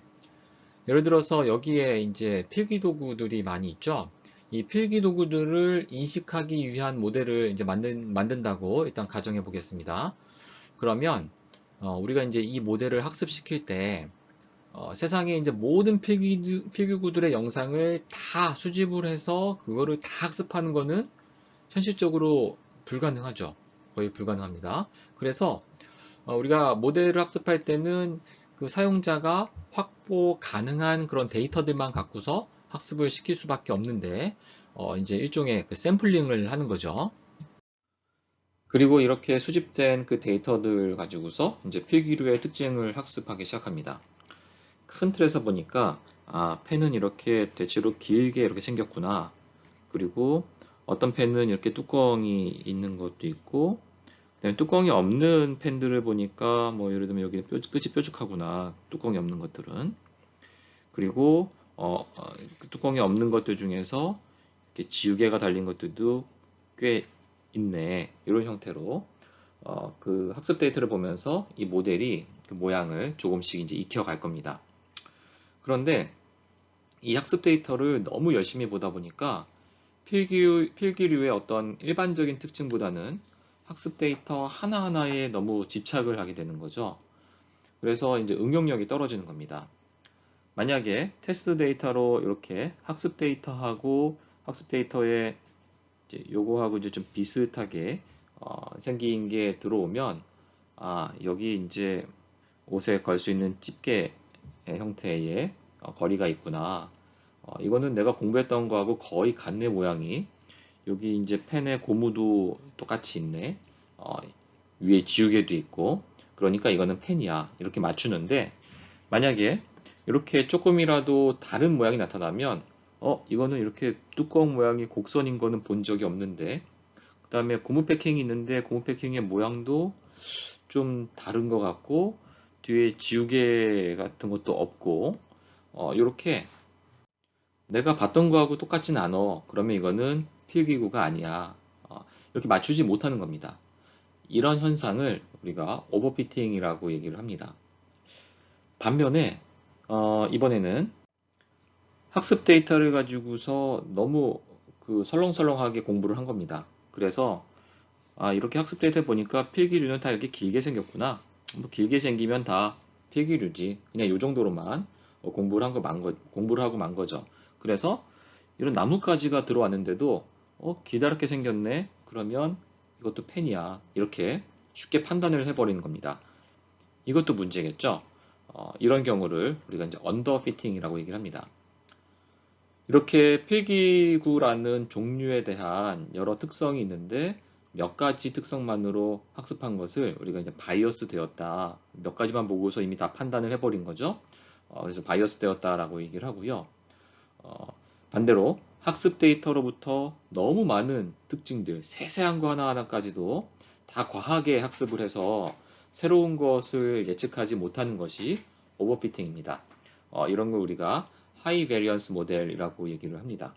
예를 들어서 여기에 이제 필기도구들이 많이 있죠. 이 필기도구들을 인식하기 위한 모델을 이제 만든다고 일단 가정해 보겠습니다. 그러면 우리가 이제 이 모델을 학습시킬 때 세상에 이제 모든 필기구들의 영상을 다 수집을 해서 그거를 다 학습하는 거는 현실적으로 불가능하죠. 거의 불가능합니다. 그래서 우리가 모델을 학습할 때는 그 사용자가 확보 가능한 그런 데이터들만 갖고서 학습을 시킬 수밖에 없는데 이제 일종의 그 샘플링을 하는 거죠. 그리고 이렇게 수집된 그 데이터들 가지고서 이제 필기류의 특징을 학습하기 시작합니다. 큰 틀에서 보니까 펜은 이렇게 대체로 길게 이렇게 생겼구나. 그리고 어떤 펜은 이렇게 뚜껑이 있는 것도 있고, 그다음에 뚜껑이 없는 펜들을 보니까 뭐 예를 들면 여기 끝이 뾰족하구나. 뚜껑이 없는 것들은. 그리고 그 뚜껑이 없는 것들 중에서 이렇게 지우개가 달린 것들도 꽤 있네. 이런 형태로 그 학습 데이터를 보면서 이 모델이 그 모양을 조금씩 이제 익혀갈 겁니다. 그런데 이 학습 데이터를 너무 열심히 보다 보니까 필기류의 어떤 일반적인 특징보다는 학습 데이터 하나하나에 너무 집착을 하게 되는 거죠. 그래서 이제 응용력이 떨어지는 겁니다. 만약에 테스트 데이터로 이렇게 학습 데이터하고 학습 데이터에 이제 요거하고 이제 좀 비슷하게 생긴 게 들어오면 여기 이제 옷에 걸 수 있는 집게 형태의 거리가 있구나. 이거는 내가 공부했던 거하고 거의 같네, 모양이. 여기 이제 펜의 고무도 똑같이 있네. 어, 위에 지우개도 있고. 그러니까 이거는 펜이야. 이렇게 맞추는데, 만약에 이렇게 조금이라도 다른 모양이 나타나면, 이거는 이렇게 뚜껑 모양이 곡선인 거는 본 적이 없는데, 그 다음에 고무 패킹이 있는데, 고무 패킹의 모양도 좀 다른 것 같고, 뒤에 지우개 같은 것도 없고, 이렇게 내가 봤던 거하고 똑같진 않아. 그러면 이거는 필기구가 아니야. 이렇게 맞추지 못하는 겁니다. 이런 현상을 우리가 오버피팅이라고 얘기를 합니다. 반면에 이번에는 학습 데이터를 가지고서 너무 그 설렁설렁하게 공부를 한 겁니다. 그래서 이렇게 학습 데이터 보니까 필기류는 다 이렇게 길게 생겼구나. 뭐 길게 생기면 다 필기류지. 그냥 이 정도로만 공부를 하고 만 거죠. 그래서 이런 나뭇가지가 들어왔는데도 기다랗게 생겼네. 그러면 이것도 펜이야. 이렇게 쉽게 판단을 해버리는 겁니다. 이것도 문제겠죠? 이런 경우를 우리가 이제 언더피팅이라고 얘기를 합니다. 이렇게 필기구라는 종류에 대한 여러 특성이 있는데 몇 가지 특성만으로 학습한 것을 우리가 이제 바이어스 되었다. 몇 가지만 보고서 이미 다 판단을 해버린 거죠. 그래서 바이어스 되었다라고 얘기를 하고요. 어, 반대로 학습 데이터로부터 너무 많은 특징들, 세세한 거 하나하나까지도 다 과하게 학습을 해서 새로운 것을 예측하지 못하는 것이 오버피팅입니다. 이런 걸 우리가 하이 베리언스 모델이라고 얘기를 합니다.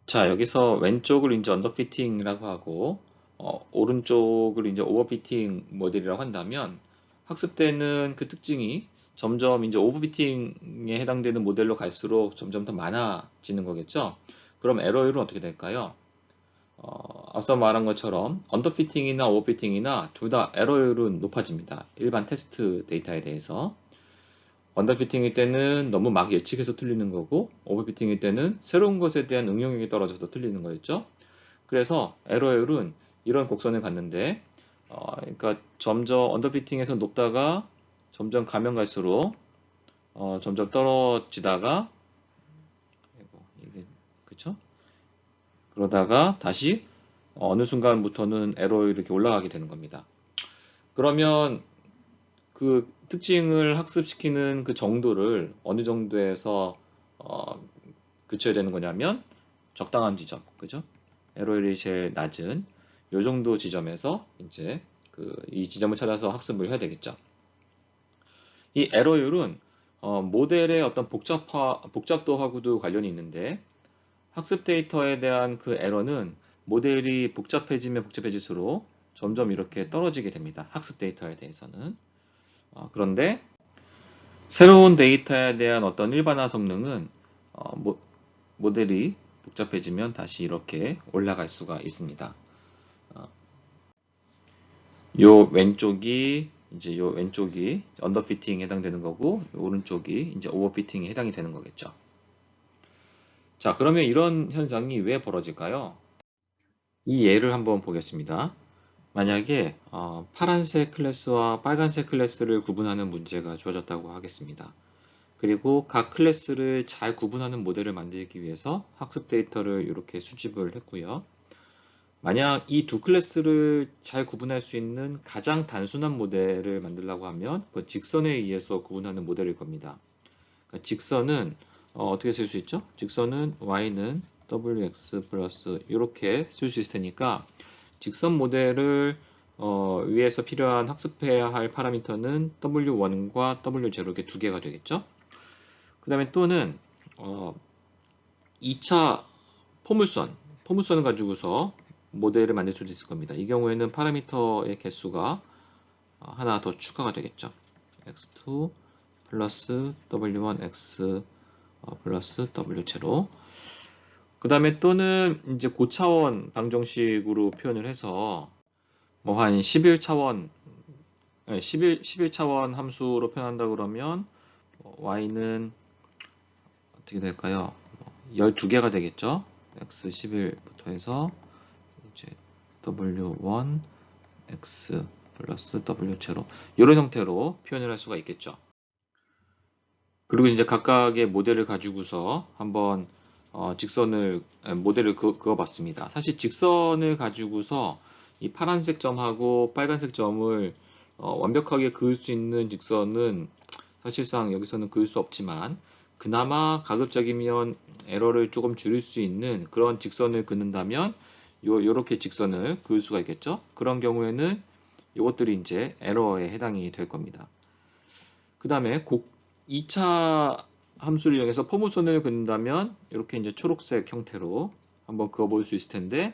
자, 여기서 왼쪽을 이제 언더피팅이라고 하고, 오른쪽을 이제 오버피팅 모델이라고 한다면, 학습되는 그 특징이 점점 이제 오버피팅에 해당되는 모델로 갈수록 점점 더 많아지는 거겠죠? 그럼 에러율은 어떻게 될까요? 앞서 말한 것처럼 언더피팅이나 오버피팅이나 둘 다 에러율은 높아집니다. 일반 테스트 데이터에 대해서. 언더피팅일 때는 너무 막 예측해서 틀리는 거고, 오버피팅일 때는 새로운 것에 대한 응용력이 떨어져서 틀리는 거였죠. 그래서 에러율은 이런 곡선을 갔는데, 그러니까 점점 언더피팅에서 높다가 점점 가면 갈수록 점점 떨어지다가, 이게 그쵸? 그러다가 다시 어느 순간부터는 에러율이 이렇게 올라가게 되는 겁니다. 그러면 그 특징을 학습시키는 그 정도를 어느 정도에서 그쳐야 되는 거냐면 적당한 지점, 그죠? 에러율이 제일 낮은 요 정도 지점에서 이제 이 지점을 찾아서 학습을 해야 되겠죠. 이 에러율은 모델의 어떤 복잡도하고도 관련이 있는데 학습 데이터에 대한 그 에러는 모델이 복잡해지면 복잡해질수록 점점 이렇게 떨어지게 됩니다. 학습 데이터에 대해서는. 그런데 새로운 데이터에 대한 어떤 일반화 성능은 모델이 복잡해지면 다시 이렇게 올라갈 수가 있습니다. 요 왼쪽이 언더피팅에 해당되는 거고, 요 오른쪽이 이제 오버피팅에 해당이 되는 거겠죠. 자, 그러면 이런 현상이 왜 벌어질까요? 이 예를 한번 보겠습니다. 만약에 파란색 클래스와 빨간색 클래스를 구분하는 문제가 주어졌다고 하겠습니다. 그리고 각 클래스를 잘 구분하는 모델을 만들기 위해서 학습 데이터를 이렇게 수집을 했고요. 만약 이 두 클래스를 잘 구분할 수 있는 가장 단순한 모델을 만들려고 하면 그 직선에 의해서 구분하는 모델일 겁니다. 그러니까 직선은 어떻게 쓸 수 있죠? 직선은 y는 wx 플러스 이렇게 쓸 수 있을 테니까 직선 모델을 위해서 필요한 학습해야 할 파라미터는 w1과 w0 이렇게 두 개가 되겠죠? 그 다음에 또는 2차 포물선을 가지고서 모델을 만들 수도 있을 겁니다. 이 경우에는 파라미터의 개수가 하나 더 추가가 되겠죠. x2 플러스 w1 x 플러스 w0. 그 다음에 또는 이제 고차원 방정식으로 표현을 해서 뭐 한 11차원 11차원 함수로 표현한다 그러면 y는 어떻게 될까요? 12개가 되겠죠. x11부터 해서 이제 w1 x 플러스 w0 이런 형태로 표현을 할 수가 있겠죠. 그리고 이제 각각의 모델을 가지고서 한번 모델을 그어봤습니다. 사실 직선을 가지고서 이 파란색 점하고 빨간색 점을 완벽하게 그을 수 있는 직선은 사실상 여기서는 그을 수 없지만 그나마 가급적이면 에러를 조금 줄일 수 있는 그런 직선을 그는다면 요렇게 직선을 그을 수가 있겠죠. 그런 경우에는 이것들이 이제 에러에 해당이 될 겁니다. 그 다음에 2차 함수를 이용해서 포물선을 그는다면 이렇게 이제 초록색 형태로 한번 그어볼 수 있을 텐데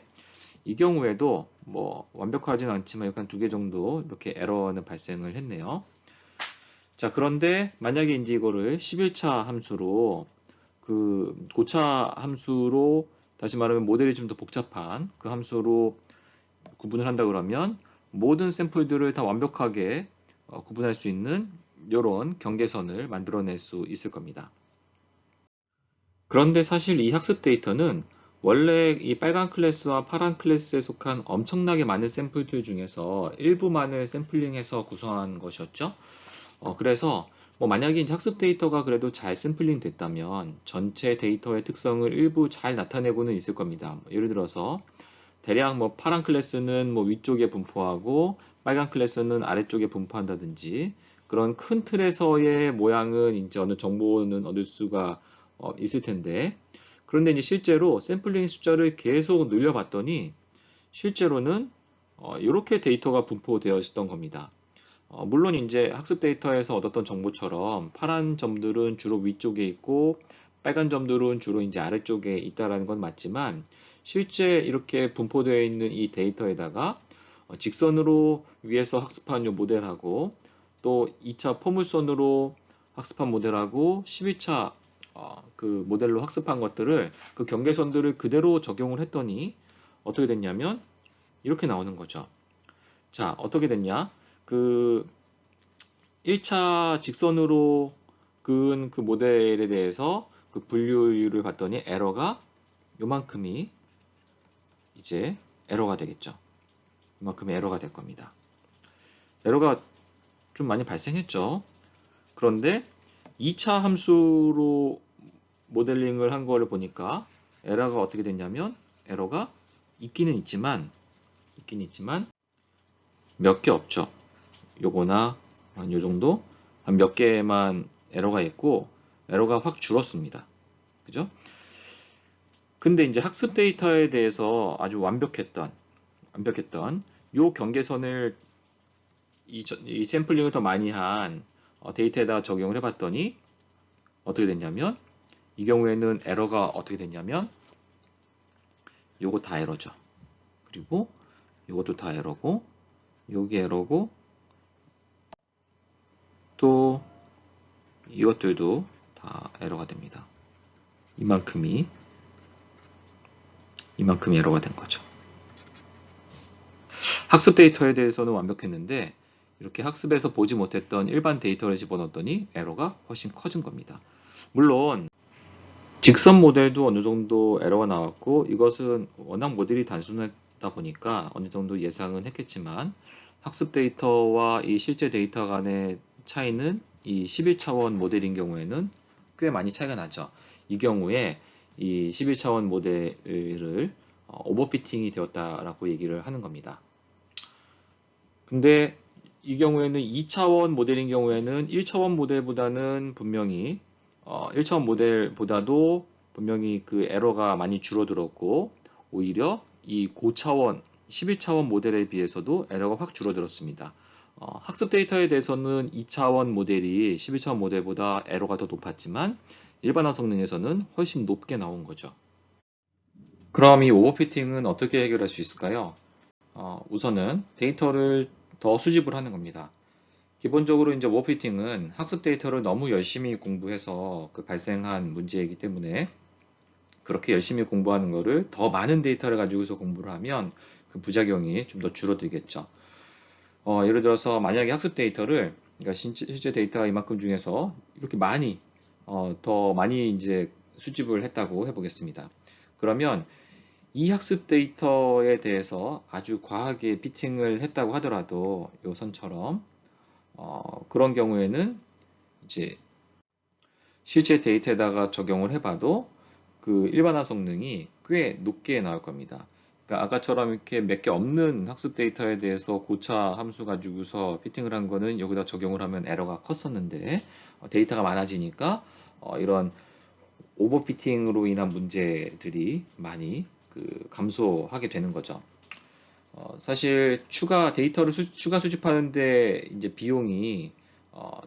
이 경우에도 뭐 완벽하진 않지만 약간 두 개 정도 이렇게 에러는 발생을 했네요. 자, 그런데 만약에 이제 이거를 11차 함수로 그 고차 함수로 다시 말하면 모델이 좀 더 복잡한 그 함수로 구분을 한다 그러면 모든 샘플들을 다 완벽하게 구분할 수 있는 이런 경계선을 만들어낼 수 있을 겁니다. 그런데 사실 이 학습 데이터는 원래 이 빨간 클래스와 파란 클래스에 속한 엄청나게 많은 샘플들 중에서 일부만을 샘플링해서 구성한 것이었죠. 그래서 뭐 만약에 이제 학습 데이터가 그래도 잘 샘플링 됐다면 전체 데이터의 특성을 일부 잘 나타내고는 있을 겁니다. 예를 들어서 대략 뭐 파란 클래스는 뭐 위쪽에 분포하고 빨간 클래스는 아래쪽에 분포한다든지 그런 큰 틀에서의 모양은 이제 어느 정보는 얻을 수가 있을 텐데 그런데 이제 실제로 샘플링 숫자를 계속 늘려봤더니 실제로는 이렇게 데이터가 분포되어 있었던 겁니다. 물론 이제 학습 데이터에서 얻었던 정보처럼 파란 점들은 주로 위쪽에 있고 빨간 점들은 주로 이제 아래쪽에 있다라는 건 맞지만 실제 이렇게 분포되어 있는 이 데이터에다가 직선으로 위에서 학습한 요 모델하고 또 2차 포물선으로 학습한 모델하고 12차 그 모델로 학습한 것들을 그 경계선들을 그대로 적용을 했더니 어떻게 됐냐면 이렇게 나오는 거죠. 자, 어떻게 됐냐? 그 1차 직선으로 그은 그 모델에 대해서 그 분류를 봤더니 에러가 요만큼이 이제 에러가 되겠죠. 이만큼의 에러가 될 겁니다. 에러가 좀 많이 발생했죠. 그런데 2차 함수로 모델링을 한 거를 보니까 에러가 어떻게 됐냐면 에러가 있기는 있지만 몇 개 없죠. 요거나 한 요 정도 한 몇 개만 에러가 있고 에러가 확 줄었습니다. 그죠? 근데 이제 학습 데이터에 대해서 아주 완벽했던 요 경계선을 이 샘플링을 더 많이 한 데이터에다 적용을 해봤더니 어떻게 됐냐면 이 경우에는 에러가 어떻게 됐냐면 요거 다 에러죠. 그리고 요것도 다 에러고 요게 에러고 또 이것들도 다 에러가 됩니다. 이만큼이 에러가 된 거죠. 학습 데이터에 대해서는 완벽했는데 이렇게 학습에서 보지 못했던 일반 데이터를 집어넣었더니 에러가 훨씬 커진 겁니다. 물론 직선 모델도 어느 정도 에러가 나왔고 이것은 워낙 모델이 단순하다 보니까 어느 정도 예상은 했겠지만 학습 데이터와 이 실제 데이터 간의 차이는 이 11차원 모델인 경우에는 꽤 많이 차이가 나죠. 이 경우에 이 11차원 모델을 오버피팅이 되었다라고 얘기를 하는 겁니다. 근데 이 경우에는 2차원 모델인 경우에는 1차원 모델보다는 분명히 1차원 모델보다도 분명히 그 에러가 많이 줄어들었고 오히려 이 고차원 11차원 모델에 비해서도 에러가 확 줄어들었습니다. 학습 데이터에 대해서는 2차원 모델이 11차원 모델보다 에러가 더 높았지만 일반화 성능에서는 훨씬 높게 나온 거죠. 그럼 이 오버피팅은 어떻게 해결할 수 있을까요? 우선은 데이터를 더 수집을 하는 겁니다. 기본적으로 이제 오버피팅은 학습 데이터를 너무 열심히 공부해서 그 발생한 문제이기 때문에 그렇게 열심히 공부하는 거를 더 많은 데이터를 가지고서 공부를 하면 그 부작용이 좀 더 줄어들겠죠. 예를 들어서 만약에 학습 데이터를 그러니까 실제 데이터가 이만큼 중에서 이렇게 많이 더 많이 이제 수집을 했다고 해보겠습니다. 그러면 이 학습 데이터에 대해서 아주 과하게 피팅을 했다고 하더라도 요 선처럼 그런 경우에는 이제 실제 데이터에다가 적용을 해봐도 그 일반화 성능이 꽤 높게 나올 겁니다. 그러니까 아까처럼 이렇게 몇 개 없는 학습 데이터에 대해서 고차 함수 가지고서 피팅을 한 거는 여기다 적용을 하면 에러가 컸었는데 데이터가 많아지니까 이런 오버피팅으로 인한 문제들이 많이 그 감소하게 되는 거죠. 사실 추가 데이터를 추가 수집하는데 이제 비용이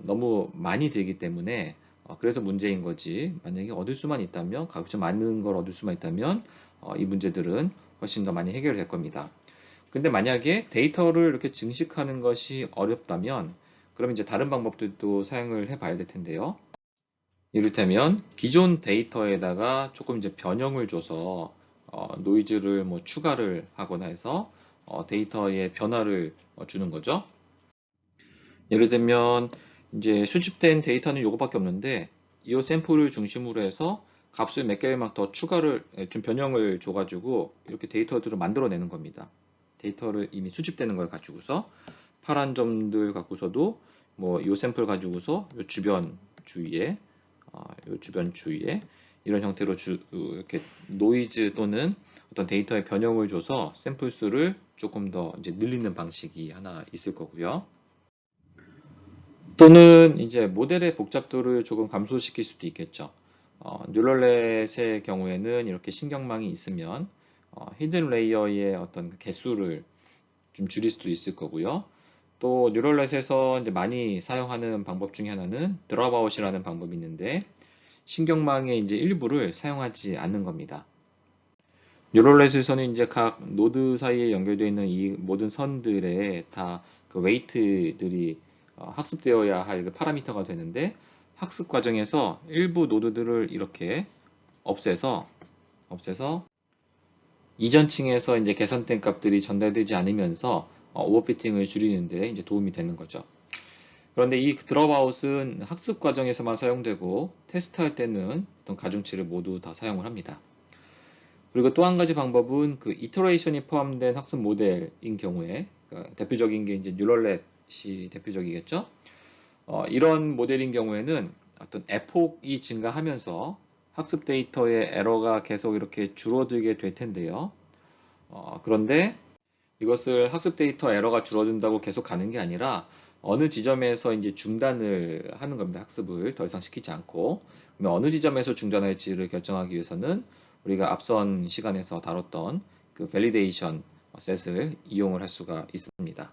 너무 많이 들기 때문에 그래서 문제인 거지. 만약에 얻을 수만 있다면 가급적 많은 걸 얻을 수만 있다면 이 문제들은 훨씬 더 많이 해결될 겁니다. 근데 만약에 데이터를 이렇게 증식하는 것이 어렵다면 그럼 이제 다른 방법들도 사용을 해봐야 될 텐데요. 이를테면 기존 데이터에다가 조금 이제 변형을 줘서 노이즈를 뭐 추가를 하거나 해서 데이터에 변화를 주는 거죠. 예를 들면 이제 수집된 데이터는 이거밖에 없는데 이 샘플을 중심으로 해서 값을 몇 개를 막 더 추가를 좀 변형을 줘가지고 이렇게 데이터들을 만들어내는 겁니다. 데이터를 이미 수집되는 걸 가지고서 파란 점들 갖고서도 뭐 요 샘플 가지고서 요 주변 주위에 요 주변 주위에 이런 형태로 이렇게 노이즈 또는 어떤 데이터의 변형을 줘서 샘플 수를 조금 더 이제 늘리는 방식이 하나 있을 거고요. 또는 이제 모델의 복잡도를 조금 감소시킬 수도 있겠죠. 뉴럴넷의 경우에는 이렇게 신경망이 있으면 히든 레이어의 어떤 개수를 좀 줄일 수도 있을 거고요. 또 뉴럴넷에서 이제 많이 사용하는 방법 중에 하나는 드랍아웃이라는 방법이 있는데 신경망의 이제 일부를 사용하지 않는 겁니다. 뉴럴넷에서는 이제 각 노드 사이에 연결되어 있는 이 모든 선들의 다 그 웨이트들이 학습되어야 할 그 파라미터가 되는데 학습 과정에서 일부 노드들을 이렇게 없애서 이전 층에서 이제 계산된 값들이 전달되지 않으면서 오버피팅을 줄이는데 이제 도움이 되는 거죠. 그런데 이 드롭아웃은 학습 과정에서만 사용되고 테스트할 때는 어떤 가중치를 모두 다 사용을 합니다. 그리고 또 한 가지 방법은 그 이터레이션이 포함된 학습 모델인 경우에 그러니까 대표적인 게 이제 뉴럴넷이 대표적이겠죠. 이런 모델인 경우에는 어떤 에폭이 증가하면서 학습 데이터의 에러가 계속 이렇게 줄어들게 될 텐데요. 그런데 이것을 학습 데이터 에러가 줄어든다고 계속 가는 게 아니라 어느 지점에서 이제 중단을 하는 겁니다. 학습을 더 이상 시키지 않고. 그러면 어느 지점에서 중단할지를 결정하기 위해서는 우리가 앞선 시간에서 다뤘던 그 밸리데이션 셋을 이용을 할 수가 있습니다.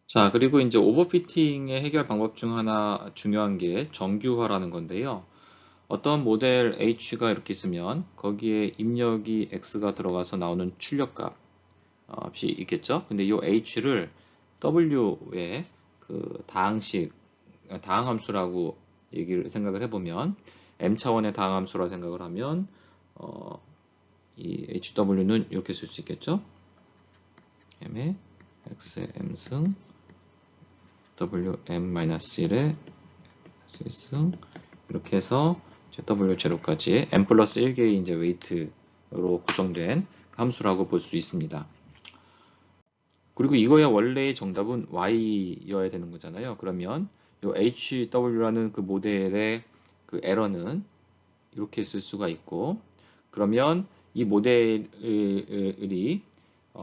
자, 그리고 이제 오버피팅의 해결 방법 중 하나 중요한 게 정규화라는 건데요. 어떤 모델 H가 이렇게 있으면 거기에 입력이 X가 들어가서 나오는 출력값 이 있겠죠. 근데 이 H를 W의 그 다항함수라고 생각을 해보면 M 차원의 다항함수라 생각을 하면 이 HW는 이렇게 쓸 수 있겠죠. M의 XM승 WM-1의 X승 이렇게 해서 W0까지 M 플러스 1개의 이제 웨이트로 구성된 함수라고 볼 수 있습니다. 그리고 이거야 원래의 정답은 Y여야 되는 거잖아요. 그러면 이 HW라는 그 모델의 그 에러는 이렇게 쓸 수가 있고, 그러면 이 모델이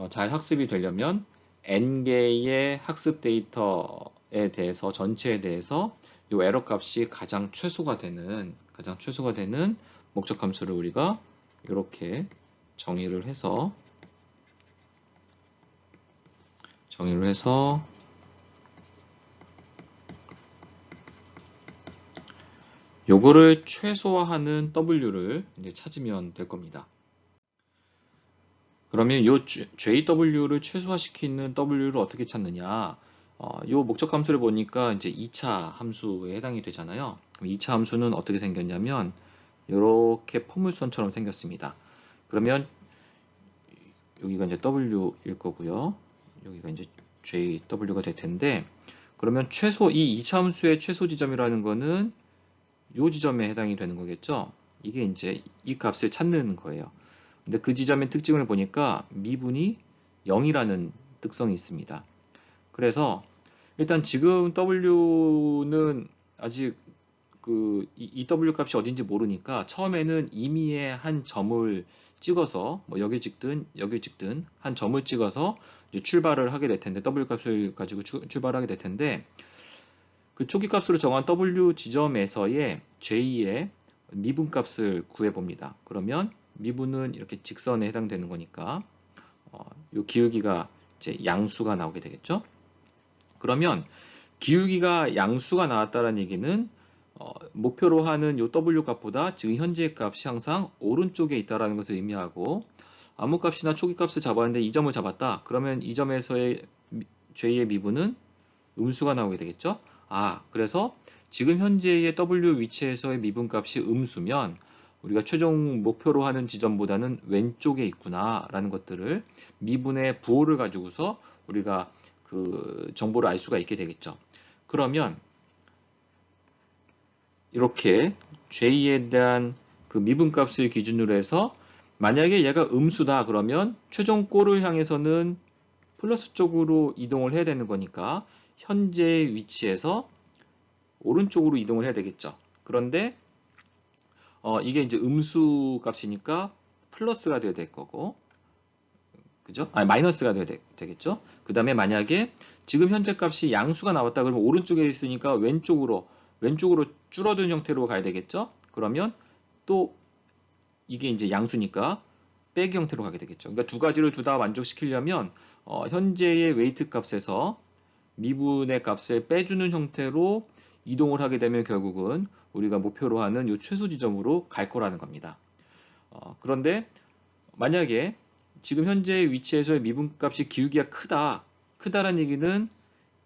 잘 학습이 되려면 N개의 학습 데이터에 대해서 전체에 대해서 이 에러 값이 가장 최소가 되는 목적 함수를 우리가 이렇게 정의를 해서 요거를 최소화하는 W를 이제 찾으면 될 겁니다. 그러면 요 JW를 최소화시키는 W를 어떻게 찾느냐? 요 목적 함수를 보니까 이제 2차 함수에 해당이 되잖아요. 그럼 2차 함수는 어떻게 생겼냐면 이렇게 포물선처럼 생겼습니다. 그러면 여기가 이제 W일 거고요. 여기가 이제 JW가 될 텐데 그러면 이 2차 함수의 최소 지점이라는 거는 요 지점에 해당이 되는 거겠죠. 이게 이제 이 값을 찾는 거예요. 근데 그 지점의 특징을 보니까 미분이 0이라는 특성이 있습니다. 그래서 일단 지금 W는 아직 이 W 값이 어딘지 모르니까 처음에는 임의의 한 점을 찍어서 뭐 여기 찍든 한 점을 찍어서 이제 출발을 하게 될 텐데 W 값을 가지고 출발하게 될 텐데 그 초기 값으로 정한 W 지점에서의 J의 미분 값을 구해 봅니다. 그러면 미분은 이렇게 직선에 해당되는 거니까 요 기울기가 이제 양수가 나오게 되겠죠. 그러면 기울기가 양수가 나왔다는 얘기는 목표로 하는 요 W 값보다 지금 현재 값이 항상 오른쪽에 있다는 것을 의미하고 아무 값이나 초기 값을 잡았는데 이 점을 잡았다. 그러면 이 점에서의 J의 미분은 음수가 나오게 되겠죠. 그래서 지금 현재의 W 위치에서의 미분값이 음수면 우리가 최종 목표로 하는 지점보다는 왼쪽에 있구나 라는 것들을 미분의 부호를 가지고서 우리가 그 정보를 알 수가 있게 되겠죠. 그러면 이렇게 J에 대한 그 미분값을 기준으로 해서 만약에 얘가 음수다 그러면 최종 골을 향해서는 플러스 쪽으로 이동을 해야 되는 거니까 현재의 위치에서 오른쪽으로 이동을 해야 되겠죠. 그런데 이게 이제 음수 값이니까 플러스가 돼야 될 거고, 그죠? 아니, 마이너스가 돼야 되겠죠? 그 다음에 만약에 지금 현재 값이 양수가 나왔다 그러면 오른쪽에 있으니까 왼쪽으로 줄어든 형태로 가야 되겠죠? 그러면 또 이게 이제 양수니까 빼기 형태로 가게 되겠죠. 그러니까 두 가지를 둘 다 만족시키려면 현재의 웨이트 값에서 미분의 값을 빼주는 형태로 이동을 하게 되면 결국은 우리가 목표로 하는 이 최소 지점으로 갈 거라는 겁니다. 그런데 만약에 지금 현재의 위치에서의 미분값이 기울기가 크다라는 얘기는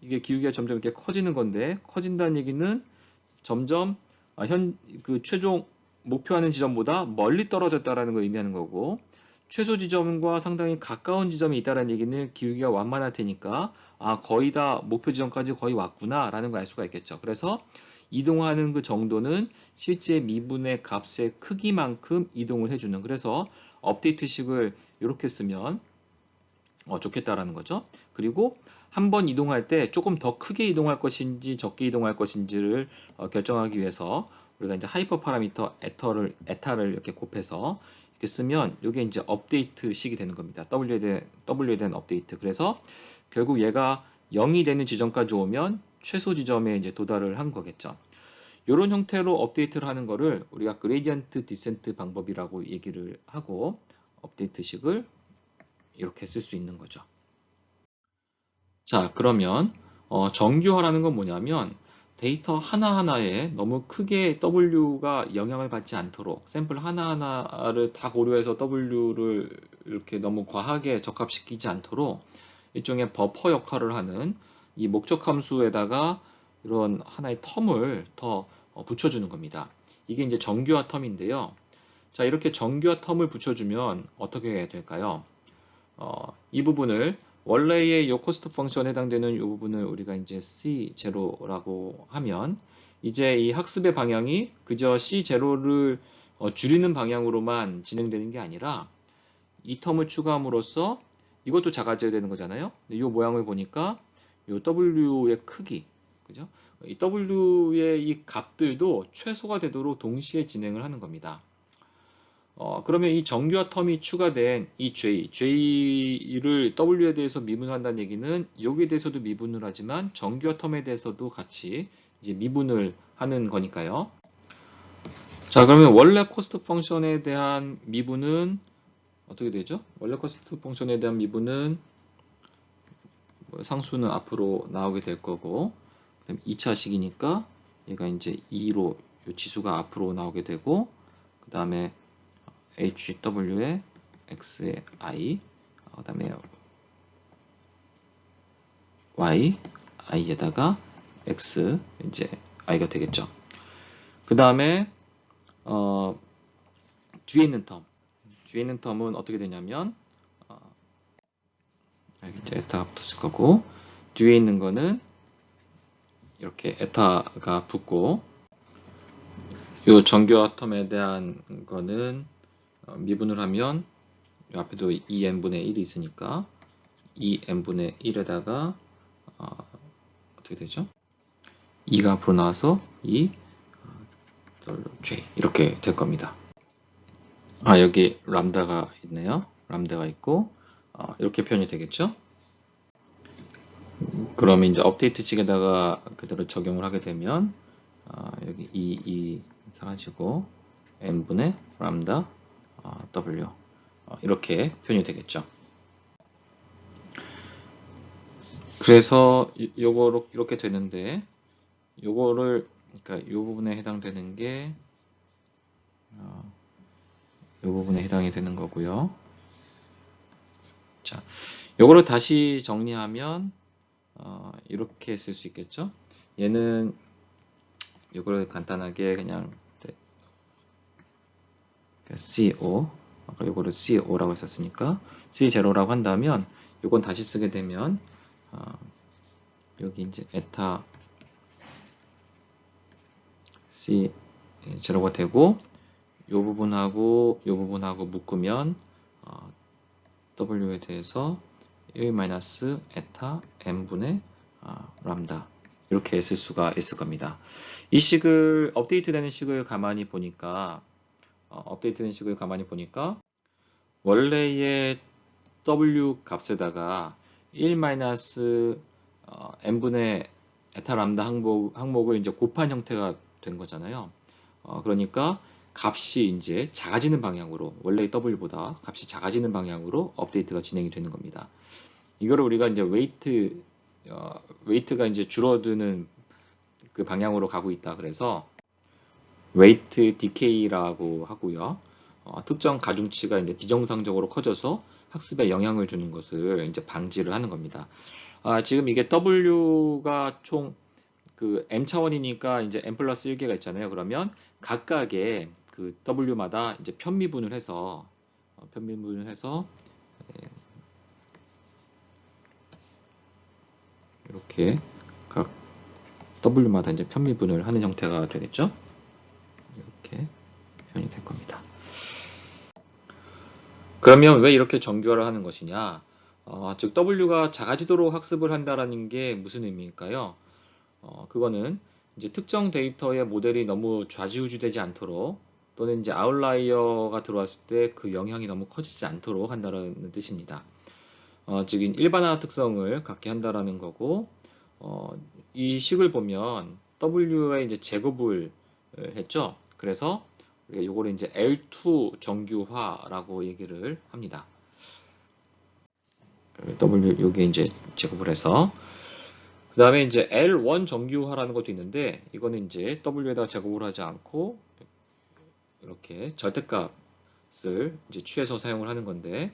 이게 기울기가 점점 이렇게 커지는 건데 커진다는 얘기는 점점 그 최종 목표하는 지점보다 멀리 떨어졌다라는 걸 의미하는 거고 최소 지점과 상당히 가까운 지점이 있다는 얘기는 기울기가 완만할 테니까 거의 다 목표 지점까지 거의 왔구나 라는 걸 알 수가 있겠죠. 그래서 이동하는 그 정도는 실제 미분의 값의 크기만큼 이동을 해주는 그래서 업데이트식을 이렇게 쓰면 좋겠다라는 거죠. 그리고 한번 이동할 때 조금 더 크게 이동할 것인지 적게 이동할 것인지를 결정하기 위해서 우리가 이제 하이퍼 파라미터 에타를 이렇게 곱해서 이렇게 쓰면 이게 이제 업데이트식이 되는 겁니다. W에 대한 업데이트. 그래서 결국 얘가 0이 되는 지점까지 오면 최소 지점에 이제 도달을 한 거겠죠. 이런 형태로 업데이트를 하는 거를 우리가 그레디언트 디센트 방법이라고 얘기를 하고 업데이트식을 이렇게 쓸 수 있는 거죠. 자, 그러면 정규화라는 건 뭐냐면 데이터 하나하나에 너무 크게 W가 영향을 받지 않도록 샘플 하나하나를 다 고려해서 W를 이렇게 너무 과하게 적합시키지 않도록 일종의 버퍼 역할을 하는 이 목적 함수에다가 이런 하나의 텀을 더 붙여주는 겁니다. 이게 이제 정규화 텀인데요. 자, 이렇게 정규화 텀을 붙여주면 어떻게 해야 될까요? 이 부분을 원래의 이 코스트 펑션에 해당되는 이 부분을 우리가 이제 C0라고 하면 이제 이 학습의 방향이 그저 C0를 줄이는 방향으로만 진행되는 게 아니라 이 텀을 추가함으로써 이것도 작아져야 되는 거잖아요. 이 모양을 보니까 이 W의 크기, 그죠? 이 W의 이 값들도 최소가 되도록 동시에 진행을 하는 겁니다. 그러면 이 정규화 텀이 추가된 이 J를 W에 대해서 미분한다는 얘기는 여기에 대해서도 미분을 하지만 정규화 텀에 대해서도 같이 이제 미분을 하는 거니까요. 자, 그러면 원래 코스트 펑션에 대한 미분은 어떻게 되죠? 원래 코스트 펑션에 대한 미분은 상수는 앞으로 나오게 될 거고, 그다음 2차식이니까 얘가 이제 2로 이 지수가 앞으로 나오게 되고, 그 다음에 HW에 X에 I, 그 다음에 Y, I에다가 X, 이제 I가 되겠죠. 그 다음에 뒤에 있는 텀은 어떻게 되냐면 여기 이제 에타가 붙었을 거고 뒤에 있는 거는 이렇게 에타가 붙고 이 정규화 텀에 대한 거는 미분을 하면 이 앞에도 2n분의 1이 있으니까 2n분의 1에다가 어떻게 되죠? 2가 앞으로 나와서 2 J 이렇게 될 겁니다. 여기 람다가 있네요. 람다가 있고 이렇게 표현이 되겠죠? 그러면 이제 업데이트 식에다가 그대로 적용을 하게 되면 여기 2 사라지고 n분의 람다 W 이렇게 표현이 되겠죠. 그래서 요거 이렇게 되는데 요거를 그러니까 요 부분에 해당되는 게 요 부분에 해당이 되는 거고요. 자, 요거를 다시 정리하면 이렇게 쓸 수 있겠죠. 얘는 요거를 간단하게 그냥 CO 아까 요거를 CO라고 했었으니까 C0라고 한다면 요건 다시 쓰게 되면 여기 이제 에타 C0가 되고 이 부분하고 이 부분하고 묶으면 W에 대해서 1-에타 n분의 람다 이렇게 쓸 수가 있을 겁니다. 이 식을 업데이트되는 식을 가만히 보니까 원래의 W 값에다가 1-n분의 에타 람다 항목을 이제 곱한 형태가 된 거잖아요. 그러니까 값이 이제 작아지는 방향으로 원래의 W보다 값이 작아지는 방향으로 업데이트가 진행이 되는 겁니다. 이거를 우리가 이제 웨이트가 이제 줄어드는 그 방향으로 가고 있다. 그래서 웨이트 디케이라고 하고요. 특정 가중치가 이제 비정상적으로 커져서 학습에 영향을 주는 것을 이제 방지를 하는 겁니다. 지금 이게 W가 총 그 m 차원이니까 이제 m 플러스 1개가 있잖아요. 그러면 각각의 그 W마다 이제 편미분을 해서 이렇게 각 W마다 이제 편미분을 하는 형태가 되겠죠. 이렇게 표현이 될 겁니다. 그러면 왜 이렇게 정교화를 하는 것이냐? 즉 W가 작아지도록 학습을 한다라는 게 무슨 의미일까요? 그거는 이제 특정 데이터의 모델이 너무 좌지우지되지 않도록 또는 이제 아웃라이어가 들어왔을 때 그 영향이 너무 커지지 않도록 한다는 뜻입니다. 즉 일반화 특성을 갖게 한다라는 거고, 이 식을 보면 W에 이제 제곱을 했죠. 그래서 요거를 이제 L2 정규화라고 얘기를 합니다. W 요게 이제 제곱을 해서 그 다음에 이제 L1 정규화라는 것도 있는데 이거는 이제 W에다 제곱을 하지 않고 이렇게 절대값을 이제 취해서 사용을 하는 건데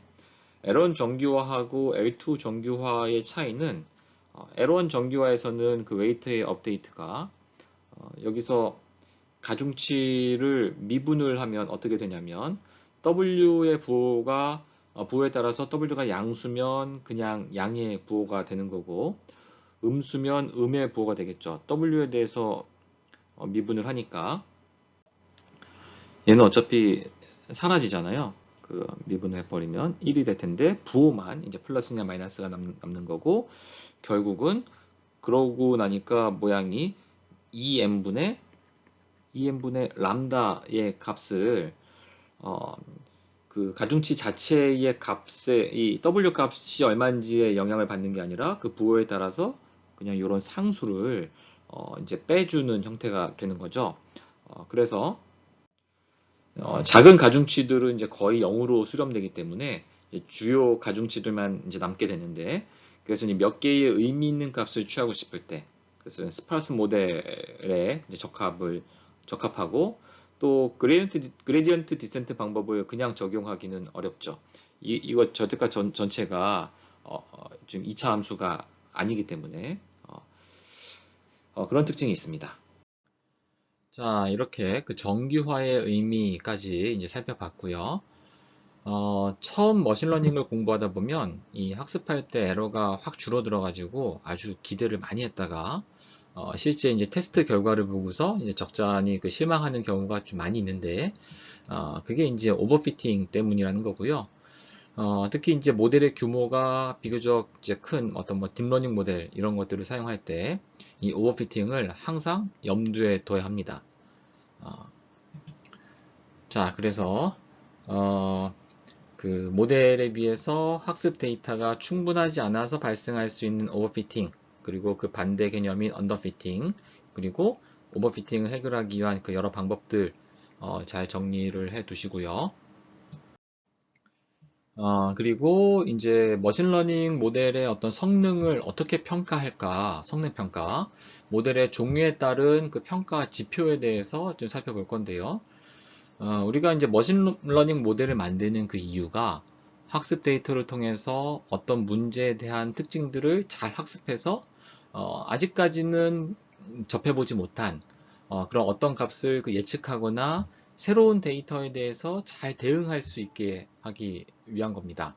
L1 정규화하고 L2 정규화의 차이는 L1 정규화에서는 그 웨이트의 업데이트가 여기서 가중치를 미분을 하면 어떻게 되냐면 W의 부호에 따라서 W가 양수면 그냥 양의 부호가 되는 거고 음수면 음의 부호가 되겠죠. W에 대해서 미분을 하니까 얘는 어차피 사라지잖아요. 그 미분을 해버리면 1이 될 텐데 부호만 이제 플러스냐 마이너스가 남는 거고 결국은 그러고 나니까 모양이 2n분의 람다의 값을 그 가중치 자체의 값에 이 W 값이 얼마인지에 영향을 받는 게 아니라 그 부호에 따라서 그냥 이런 상수를 이제 빼주는 형태가 되는 거죠. 그래서 작은 가중치들은 이제 거의 0으로 수렴되기 때문에 주요 가중치들만 이제 남게 되는데 그래서 몇 개의 의미 있는 값을 취하고 싶을 때 그래서 스파르스 모델에 이제 적합하고 또 그레디언트 디센트 방법을 그냥 적용하기는 어렵죠. 이거 절대값 전체가 지금 2차 함수가 아니기 때문에 그런 특징이 있습니다. 자, 이렇게 그 정규화의 의미까지 이제 살펴봤고요. 처음 머신러닝을 공부하다 보면 이 학습할 때 에러가 확 줄어들어가지고 아주 기대를 많이 했다가 실제 이제 테스트 결과를 보고서 이제 적잖이 그 실망하는 경우가 좀 많이 있는데 그게 이제 오버피팅 때문이라는 거고요. 특히 이제 모델의 규모가 비교적 이제 큰 어떤 뭐 딥러닝 모델 이런 것들을 사용할 때 이 오버피팅을 항상 염두에 둬야 합니다. 자, 그래서 그 모델에 비해서 학습 데이터가 충분하지 않아서 발생할 수 있는 오버피팅, 그리고 그 반대 개념인 언더피팅, 그리고 오버피팅을 해결하기 위한 그 여러 방법들 잘 정리를 해 두시고요. 그리고 이제 머신러닝 모델의 어떤 성능을 어떻게 평가할까, 성능 평가, 모델의 종류에 따른 그 평가 지표에 대해서 좀 살펴볼 건데요. 우리가 이제 머신러닝 모델을 만드는 그 이유가 학습 데이터를 통해서 어떤 문제에 대한 특징들을 잘 학습해서 아직까지는 접해보지 못한 그런 어떤 값을 그 예측하거나 새로운 데이터에 대해서 잘 대응할 수 있게 하기 위한 겁니다.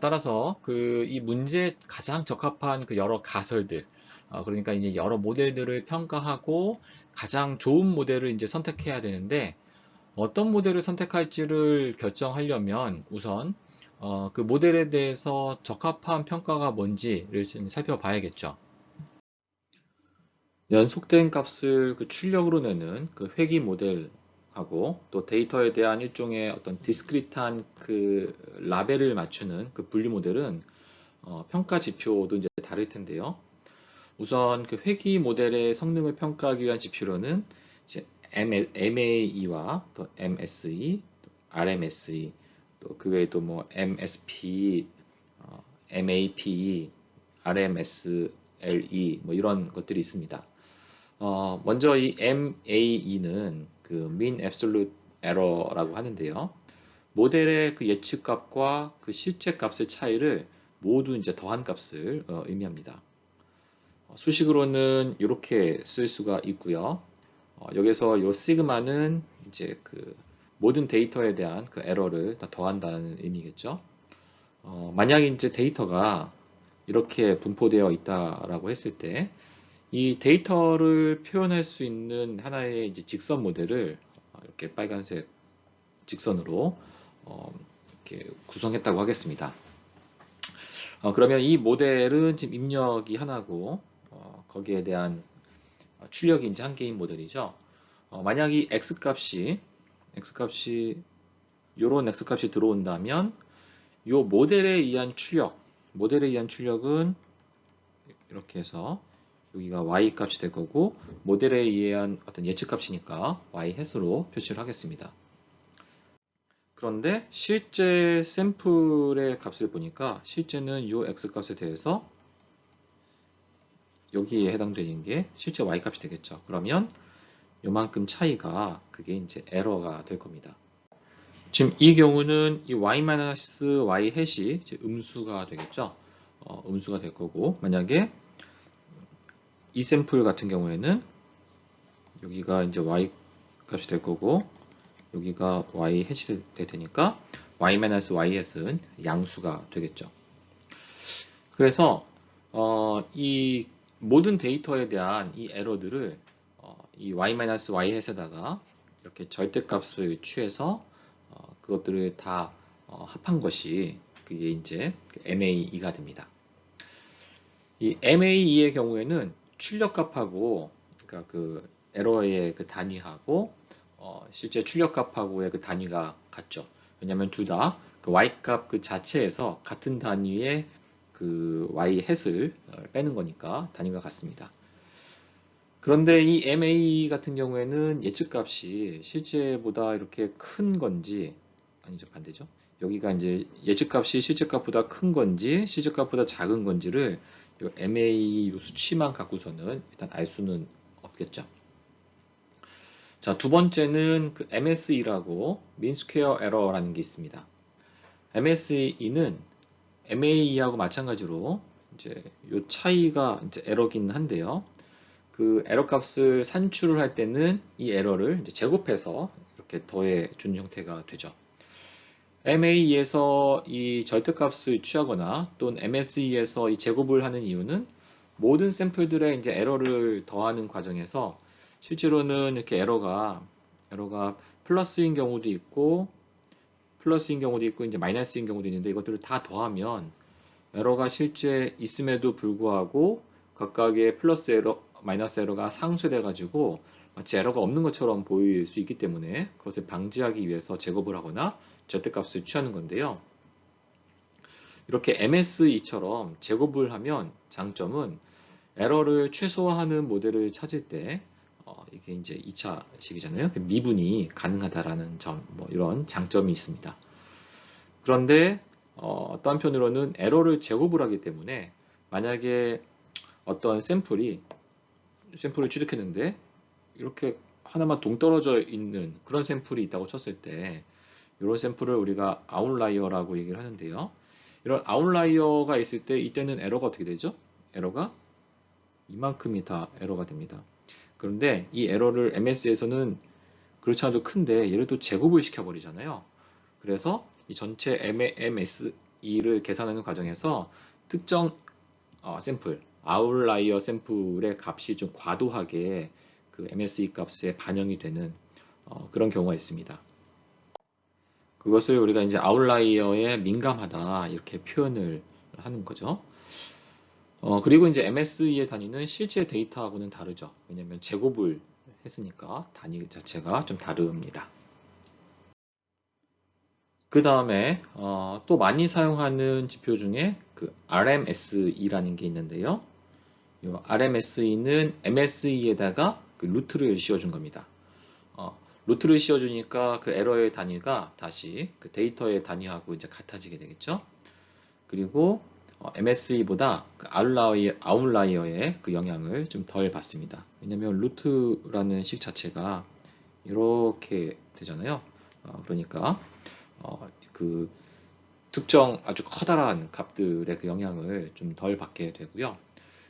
따라서 그 이 문제에 가장 적합한 그 여러 가설들, 그러니까 이제 여러 모델들을 평가하고 가장 좋은 모델을 이제 선택해야 되는데 어떤 모델을 선택할지를 결정하려면 우선 그 모델에 대해서 적합한 평가가 뭔지를 좀 살펴봐야겠죠. 연속된 값을 그 출력으로 내는 그 회귀 모델하고 또 데이터에 대한 일종의 어떤 디스크리트한 그 라벨을 맞추는 그 분류 모델은 평가 지표도 이제 다를 텐데요. 우선 그 회귀 모델의 성능을 평가하기 위한 지표로는 이제 MAE와 또 MSE, 또 RMSE, 또 그 외에도 뭐 MSP, MAPE, RMSLE 뭐 이런 것들이 있습니다. 먼저 이 MAE는 그 Mean Absolute Error라고 하는데요. 모델의 그 예측값과 그 실제 값의 차이를 모두 이제 더한 값을 의미합니다. 수식으로는 이렇게 쓸 수가 있고요. 여기서 이 시그마는 이제 그 모든 데이터에 대한 그 에러를 다 더한다는 의미겠죠. 만약 이제 데이터가 이렇게 분포되어 있다라고 했을 때, 이 데이터를 표현할 수 있는 하나의 이제 직선 모델을 이렇게 빨간색 직선으로 이렇게 구성했다고 하겠습니다. 그러면 이 모델은 지금 입력이 하나고 거기에 대한 출력이 이제 한 개인 모델이죠. 만약 이 x 값이 요런 x값이 들어온다면 요 모델에 의한 출력은 이렇게 해서 여기가 y 값이 될 거고 모델에 의한 어떤 예측 값이니까 y 햇으로 표시를 하겠습니다. 그런데 실제 샘플의 값을 보니까 실제는 요 x 값에 대해서 여기에 해당되는 게 실제 y 값이 되겠죠. 그러면 요만큼 차이가 그게 이제 에러가 될 겁니다. 지금 이 경우는 이 y-y 햇이 음수가 되겠죠. 음수가 될 거고 만약에 이 샘플 같은 경우에는 여기가 이제 y 값이 될 거고 여기가 y 햇이 될 테니까 y-y 햇은 양수가 되겠죠. 그래서 이 모든 데이터에 대한 이 에러들을 이 y-y 햇에다가 이렇게 절대값을 취해서 그것들을 다 합한 것이 그게 이제 MAE가 됩니다. 이 MAE의 경우에는 출력값하고 그러니까 그 에러의 그 단위하고 실제 출력값하고의 그 단위가 같죠. 왜냐하면 둘 다 그 y값 그 자체에서 같은 단위의 그 y 햇을 빼는 거니까 단위가 같습니다. 그런데 이 MA 같은 경우에는 예측값이 실제보다 이렇게 큰 건지 아니죠 반대죠. 여기가 이제 예측값이 실제값보다 큰 건지 실제값보다 작은 건지를 이 MA 수치만 갖고서는 일단 알 수는 없겠죠. 자, 두 번째는 그 MSE라고 Mean Square Error라는 게 있습니다. MSE는 MAE하고 마찬가지로 이제 요 차이가 이제 에러긴 한데요. 그 에러 값을 산출을 할 때는 이 에러를 이제 제곱해서 이렇게 더해 주는 형태가 되죠. MAE에서 이 절대값을 취하거나 또는 MSE에서 이 제곱을 하는 이유는 모든 샘플들의 이제 에러를 더하는 과정에서 실제로는 이렇게 에러가 플러스인 경우도 있고 이제 마이너스인 경우도 있는데 이것들을 다 더하면 에러가 실제 있음에도 불구하고 각각의 플러스 에러, 마이너스 에러가 상쇄돼 가지고 마치 에러가 없는 것처럼 보일 수 있기 때문에 그것을 방지하기 위해서 제곱을 하거나 절대값을 취하는 건데요. 이렇게 MSE처럼 제곱을 하면 장점은 에러를 최소화하는 모델을 찾을 때 이게 이제 2차식이잖아요. 미분이 가능하다라는 점, 뭐 이런 장점이 있습니다. 그런데 또 한편으로는 에러를 제곱을 하기 때문에 만약에 어떤 샘플을 취득했는데 이렇게 하나만 동떨어져 있는 그런 샘플이 있다고 쳤을 때 이런 샘플을 우리가 아웃라이어라고 얘기를 하는데요. 이런 아웃라이어가 있을 때 이때는 에러가 어떻게 되죠? 에러가 이만큼이 다 에러가 됩니다. 그런데 이 에러를 MS에서는 그렇지 않아도 큰데 얘를 또 제곱을 시켜버리잖아요. 그래서 이 전체 MSE를 계산하는 과정에서 특정 샘플, 아웃라이어 샘플의 값이 좀 과도하게 그 MSE 값에 반영이 되는 그런 경우가 있습니다. 그것을 우리가 이제 아웃라이어에 민감하다 이렇게 표현을 하는 거죠. 그리고 이제 MSE의 단위는 실제 데이터하고는 다르죠. 왜냐하면 제곱을 했으니까 단위 자체가 좀 다릅니다. 그 다음에 또 많이 사용하는 지표 중에 그 RMSE라는 게 있는데요. 이 RMSE는 MSE에다가 그 루트를 씌워준 겁니다. 루트를 씌워주니까 그 에러의 단위가 다시 그 데이터의 단위하고 이제 같아지게 되겠죠. 그리고 MSE보다 그 아웃라이어의 그 영향을 좀 덜 받습니다. 왜냐면 루트라는 식 자체가 이렇게 되잖아요. 그러니까 그 특정 아주 커다란 값들의 그 영향을 좀 덜 받게 되고요.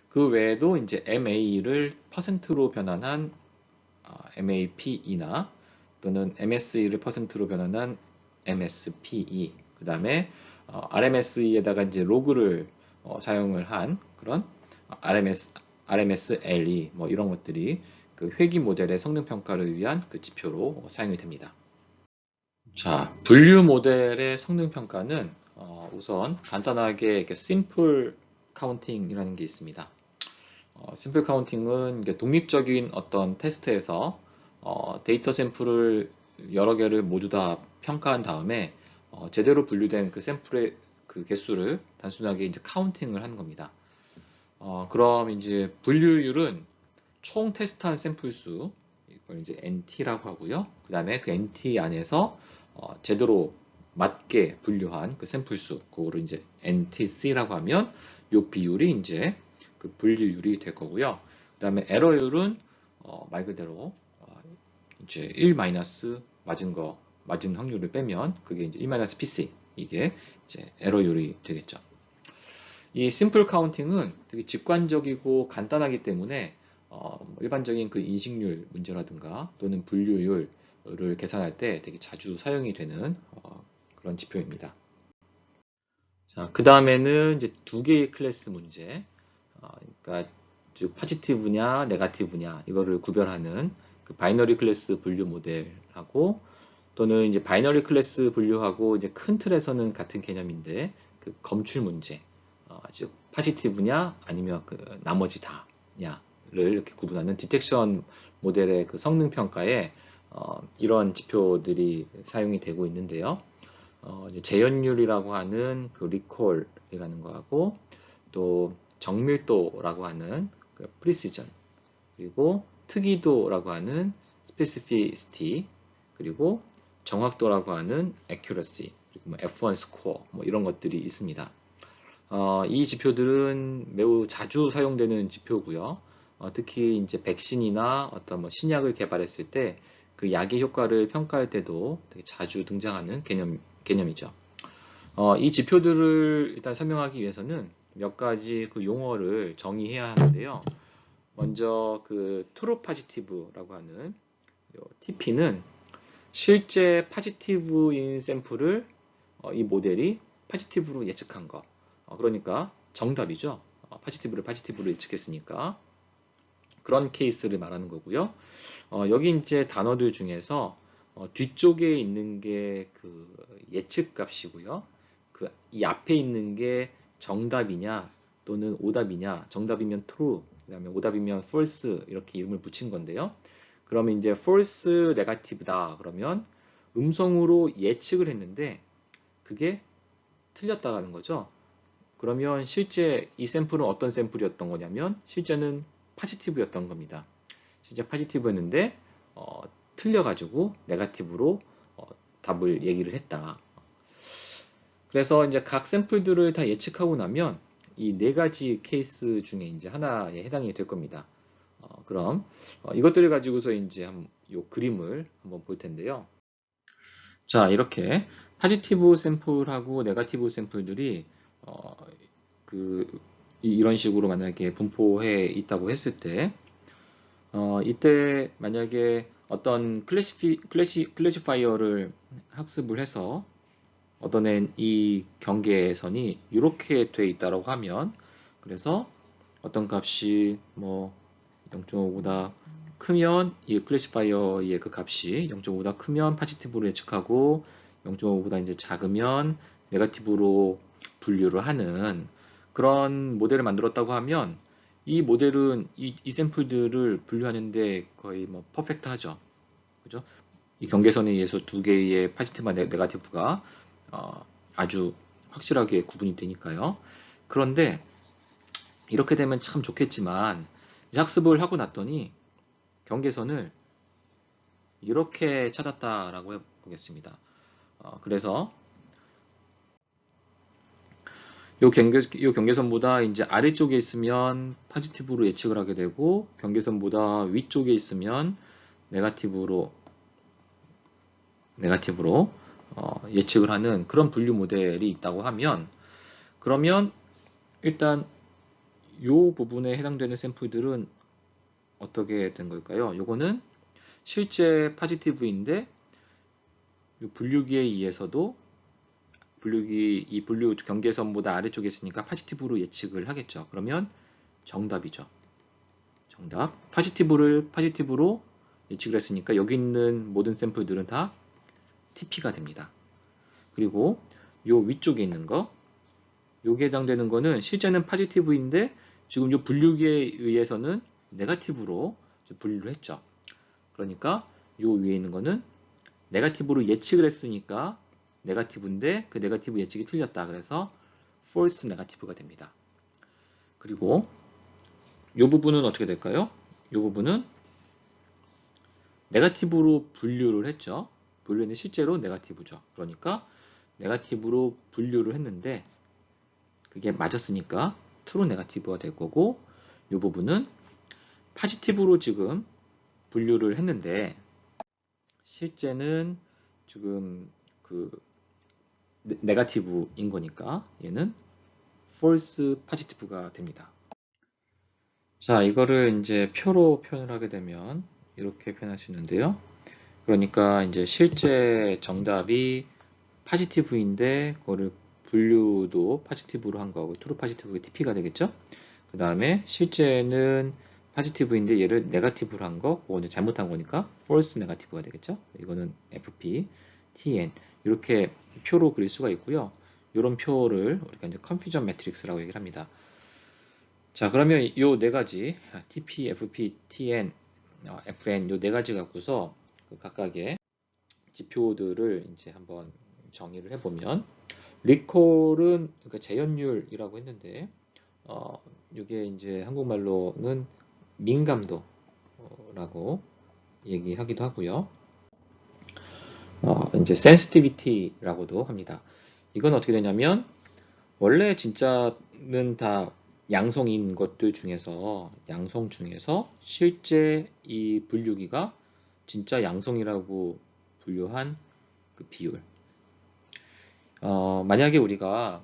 그 외에도 이제 MA를 퍼센트로 변환한 MAPE나 또는 MSE를 퍼센트로 변환한 MSPE, 그 다음에 RMSE에다가 이제 로그를 사용을 한 그런 RMSLE 뭐 이런 것들이 그 회귀 모델의 성능 평가를 위한 그 지표로 사용이 됩니다. 자, 분류 모델의 성능 평가는 우선 간단하게 이렇게 심플 카운팅이라는 게 있습니다. 심플 카운팅은 독립적인 어떤 테스트에서 데이터 샘플을 여러 개를 모두 다 평가한 다음에 제대로 분류된 그 샘플의 그 개수를 단순하게 이제 카운팅을 하는 겁니다. 그럼 이제 분류율은 총 테스트한 샘플 수, 이걸 이제 NT라고 하고요. 그 다음에 그 NT 안에서 제대로 맞게 분류한 그 샘플 수, 그거를 이제 NTC라고 하면 이 비율이 이제 그 분류율이 될 거고요. 그 다음에 에러율은 말 그대로 이제 1 마이너스 맞은 확률을 빼면 그게 이제 1 마이너스 PC, 이게 이제 에러율이 되겠죠. 이 심플 카운팅은 되게 직관적이고 간단하기 때문에 일반적인 그 인식률 문제라든가 또는 분류율을 계산할 때 되게 자주 사용이 되는 그런 지표입니다. 자, 그 다음에는 이제 두 개의 클래스 문제, 그러니까 즉 포지티브냐, 네거티브냐 이거를 구별하는 그 바이너리 클래스 분류 모델하고 또는 이제 바이너리 클래스 분류하고 이제 큰 틀에서는 같은 개념인데 그 검출 문제, 즉 포지티브냐 아니면 그 나머지 다냐를 이렇게 구분하는 디텍션 모델의 그 성능 평가에 이런 지표들이 사용이 되고 있는데요. 재현율이라고 하는 그 리콜이라는 거하고 또 정밀도라고 하는 그 프리시전, 그리고 특이도라고 하는 specificity, 그리고 정확도라고 하는 accuracy, 그리고 뭐 F1 스코어 뭐 이런 것들이 있습니다. 이 지표들은 매우 자주 사용되는 지표고요. 특히 이제 백신이나 어떤 뭐 신약을 개발했을 때 그 약의 효과를 평가할 때도 되게 자주 등장하는 개념이죠. 이 지표들을 일단 설명하기 위해서는 몇 가지 그 용어를 정의해야 하는데요. 먼저 그 트루 파지티브라고 하는 TP는 실제 파지티브인 샘플을 이 모델이 파지티브로 예측한 거. 그러니까 정답이죠. 파지티브를 예측했으니까 그런 케이스를 말하는 거고요. 여기 이제 단어들 중에서 뒤쪽에 있는 게 그 예측 값이고요. 그 이 앞에 있는 게 정답이냐 또는 오답이냐. 정답이면 true, 그다음에 오답이면 false 이렇게 이름을 붙인 건데요. 그러면 이제 false negative다 그러면 음성으로 예측을 했는데 그게 틀렸다라는 거죠. 그러면 실제 이 샘플은 어떤 샘플이었던 거냐면 실제는 파지티브였던 겁니다. 실제 파지티브였는데 틀려가지고 네거티브로 답을 얘기를 했다. 그래서 이제 각 샘플들을 다 예측하고 나면 이 네 가지 케이스 중에 이제 하나에 해당이 될 겁니다. 그럼 이것들을 가지고서 이제 요 그림을 한번 볼 텐데요. 자, 이렇게 포지티브 샘플하고 네거티브 샘플들이 그 이런 식으로 만약에 분포해 있다고 했을 때 이때 만약에 어떤 클래시파이어를 학습을 해서 얻어낸 이 경계선이 이렇게 돼 있다고 하면 그래서 어떤 값이 뭐 0.5보다 크면 이 클래시파이어의 그 값이 0.5보다 크면 파지티브로 예측하고 0.5보다 이제 작으면 네거티브로 분류를 하는 그런 모델을 만들었다고 하면 이 모델은 이 샘플들을 분류하는데 거의 뭐 퍼펙트하죠. 그죠? 이 경계선에 의해서 두 개의 파지티브와 네거티브가 아주 확실하게 구분이 되니까요. 그런데 이렇게 되면 참 좋겠지만 이제 학습을 하고 났더니 경계선을 이렇게 찾았다라고 해보겠습니다. 그래서 요 경계선보다 이제 아래쪽에 있으면 포지티브로 예측을 하게 되고 경계선보다 위쪽에 있으면 네거티브로 예측을 하는 그런 분류 모델이 있다고 하면 그러면 일단 요 부분에 해당되는 샘플들은 어떻게 된 걸까요? 요거는 실제 포지티브인데 분류기에 의해서도 이 분류 경계선보다 아래쪽에 있으니까 포지티브로 예측을 하겠죠. 그러면 정답이죠. 정답. 포지티브로 예측을 했으니까 여기 있는 모든 샘플들은 다 TP가 됩니다. 그리고 요 위쪽에 있는 거, 요게 해당되는 거는 실제는 포지티브인데 지금 요 분류기에 의해서는 네거티브로 분류를 했죠. 그러니까 요 위에 있는 거는 네거티브로 예측을 했으니까 네거티브인데 그 네거티브 예측이 틀렸다. 그래서 false 네거티브가 됩니다. 그리고 이 부분은 어떻게 될까요? 이 부분은 네거티브로 분류를 했죠. 분류는 실제로 네거티브죠. 그러니까 네거티브로 분류를 했는데 그게 맞았으니까 true 네거티브가 될 거고 이 부분은 포지티브로 지금 분류를 했는데 실제는 지금 그 네거티브인 거니까 얘는 false positive가 됩니다. 자, 이거를 이제 표로 표현을 하게 되면 이렇게 표현할 수 있는데요. 그러니까 이제 실제 정답이 positive인데 그거를 분류도 positive로 한 거고 true positive가 TP가 되겠죠. 그 다음에 실제는 positive인데 얘를 negative로 한 거, 그거는 잘못한 거니까 false negative가 되겠죠. 이거는 FP, TN 이렇게 표로 그릴 수가 있고요. 이런 표를 우리가 이제 confusion matrix라고 얘기를 합니다. 자, 그러면 요 네 가지 TP, FP, TN, FN 요 네 가지 갖고서 그 각각의 지표들을 이제 한번 정의를 해보면 리콜은 그러니까 재현율이라고 했는데 이게 이제 한국말로는 민감도라고 얘기하기도 하고요. 이제 sensitivity라고도 합니다. 이건 어떻게 되냐면 원래 진짜는 다 양성인 것들 중에서 양성 중에서 실제 이 분류기가 진짜 양성이라고 분류한 그 비율. 만약에 우리가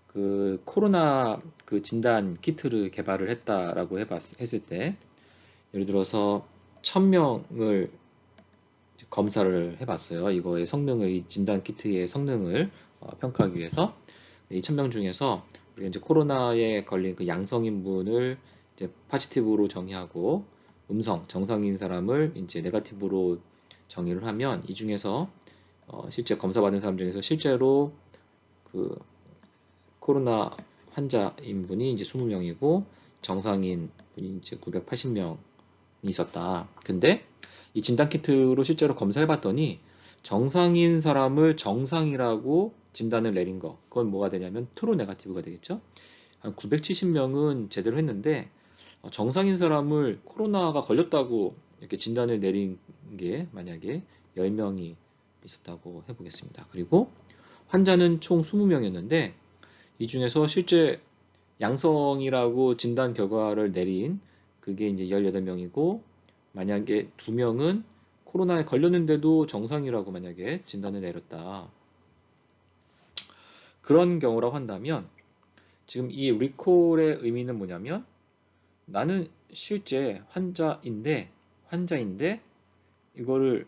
그 코로나 그 진단 키트를 개발을 했다라고 했을 때 예를 들어서 1000명을 검사를 해봤어요. 이거의 성능을 이 진단 키트의 성능을 평가하기 위해서 이 1000명 중에서 우리가 이제 코로나에 걸린 그 양성인분을 이제 포지티브로 정의하고 정상인 사람을 이제 네거티브로 정의를 하면 이 중에서 실제 검사받은 사람 중에서 실제로 그 코로나 환자인 분이 이제 20명이고 정상인 분이 이제 980명이 있었다. 근데 이 진단 키트로 실제로 검사해 봤더니 정상인 사람을 정상이라고 진단을 내린 거. 그건 뭐가 되냐면 트루 네거티브가 되겠죠. 한 970명은 제대로 했는데 정상인 사람을 코로나가 걸렸다고 이렇게 진단을 내린 게 만약에 10명이 있었다고 해보겠습니다. 그리고 환자는 총 20명이었는데 이 중에서 실제 양성이라고 진단 결과를 내린 그게 이제 18명이고 만약에 2명은 코로나에 걸렸는데도 정상이라고 만약에 진단을 내렸다. 그런 경우라고 한다면 지금 이 리콜의 의미는 뭐냐면 나는 실제 환자인데 이거를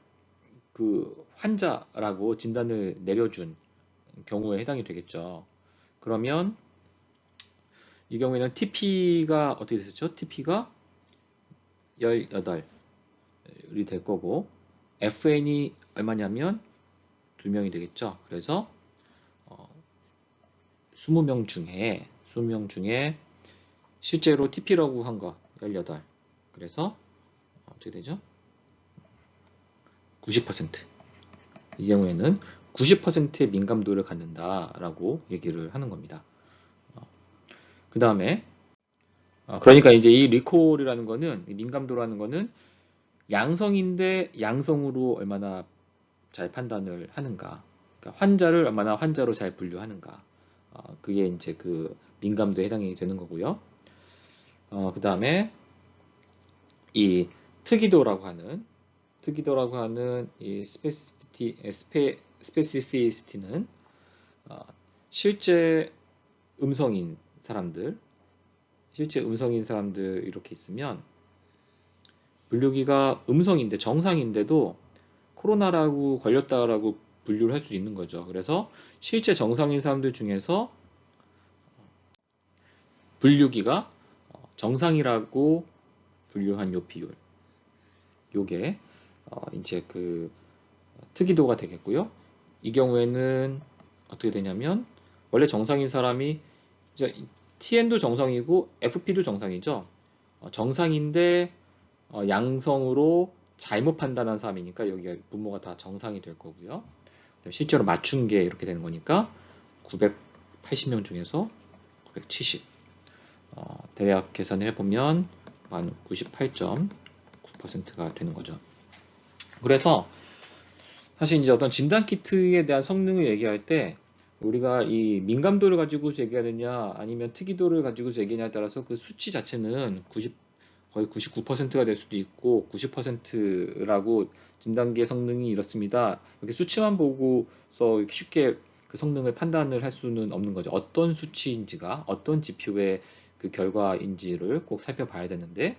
그 환자라고 진단을 내려준 경우에 해당이 되겠죠. 그러면 이 경우에는 TP가 어떻게 됐었죠? TP가 18. 될 거고, FN이 얼마냐면 2명이 되겠죠. 그래서 20명 중에 실제로 TP라고 한 거 18. 그래서 어떻게 되죠? 90%. 이 경우에는 90%의 민감도를 갖는다라고 얘기를 하는 겁니다. 그 다음에 그러니까 이제 이 리콜이라는 거는 민감도라는 거는 양성인데 양성으로 얼마나 잘 판단을 하는가, 그러니까 환자를 얼마나 환자로 잘 분류하는가, 그게 이제 그 민감도에 해당이 되는 거고요. 그 다음에 이 특이도라고 하는 이 스페시피시티는 실제 음성인 사람들, 이렇게 있으면 분류기가 음성인데 정상인데도 코로나라고 걸렸다라고 분류를 할 수 있는 거죠. 그래서 실제 정상인 사람들 중에서 분류기가 정상이라고 분류한 요 비율, 요게 이제 그 특이도가 되겠고요. 이 경우에는 어떻게 되냐면 원래 정상인 사람이 이제 TN도 정상이고 FP도 정상이죠. 정상인데 양성으로 잘못 판단한 사람이니까 여기가 분모가 다 정상이 될 거고요. 실제로 맞춘 게 이렇게 되는 거니까 980명 중에서 970. 대략 계산을 해보면 한 98.9%가 되는 거죠. 그래서 사실 이제 어떤 진단 키트에 대한 성능을 얘기할 때 우리가 이 민감도를 가지고서 얘기하느냐 아니면 특이도를 가지고서 얘기하냐에 따라서 그 수치 자체는 거의 99%가 될 수도 있고 90%라고 진단기의 성능이 이렇습니다. 이렇게 수치만 보고서 쉽게 그 성능을 판단을 할 수는 없는 거죠. 어떤 수치인지가 어떤 지표의 그 결과인지를 꼭 살펴봐야 되는데,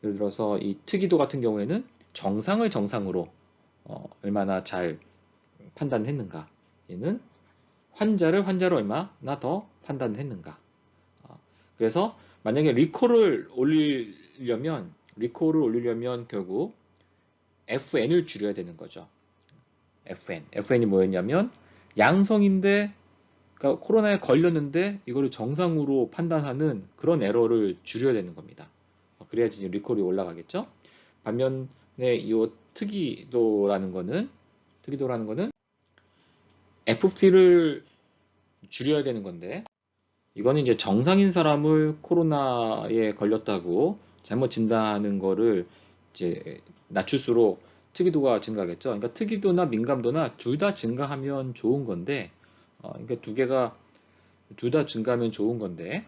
예를 들어서 이 특이도 같은 경우에는 정상을 정상으로 얼마나 잘 판단했는가, 얘는 환자를 환자로 얼마나 더 판단을 했는가. 그래서 만약에 리콜을 올리려면 결국 FN을 줄여야 되는 거죠. FN이 뭐였냐면 양성인데, 그러니까 코로나에 걸렸는데 이거를 정상으로 판단하는 그런 에러를 줄여야 되는 겁니다. 그래야지 리콜이 올라가겠죠. 반면에 이 특이도라는 거는 FP를 줄여야 되는 건데, 이거는 이제 정상인 사람을 코로나에 걸렸다고 잘못 진단하는 거를 이제 낮출수록 특이도가 증가하겠죠. 그러니까 특이도나 민감도나 둘 다 증가하면 좋은 건데, 그러니까 두 개가 둘 다 증가하면 좋은 건데,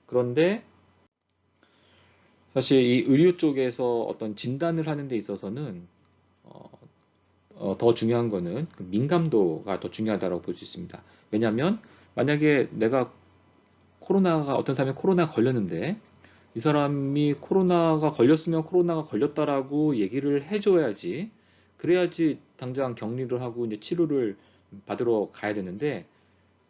그런데 사실 이 의료 쪽에서 어떤 진단을 하는 데 있어서는 더 중요한 거는 그 민감도가 더 중요하다고 볼 수 있습니다. 왜냐하면 만약에 어떤 사람이 코로나 걸렸는데 이 사람이 코로나가 걸렸으면 코로나가 걸렸다라고 얘기를 해줘야지, 그래야지 당장 격리를 하고 이제 치료를 받으러 가야 되는데,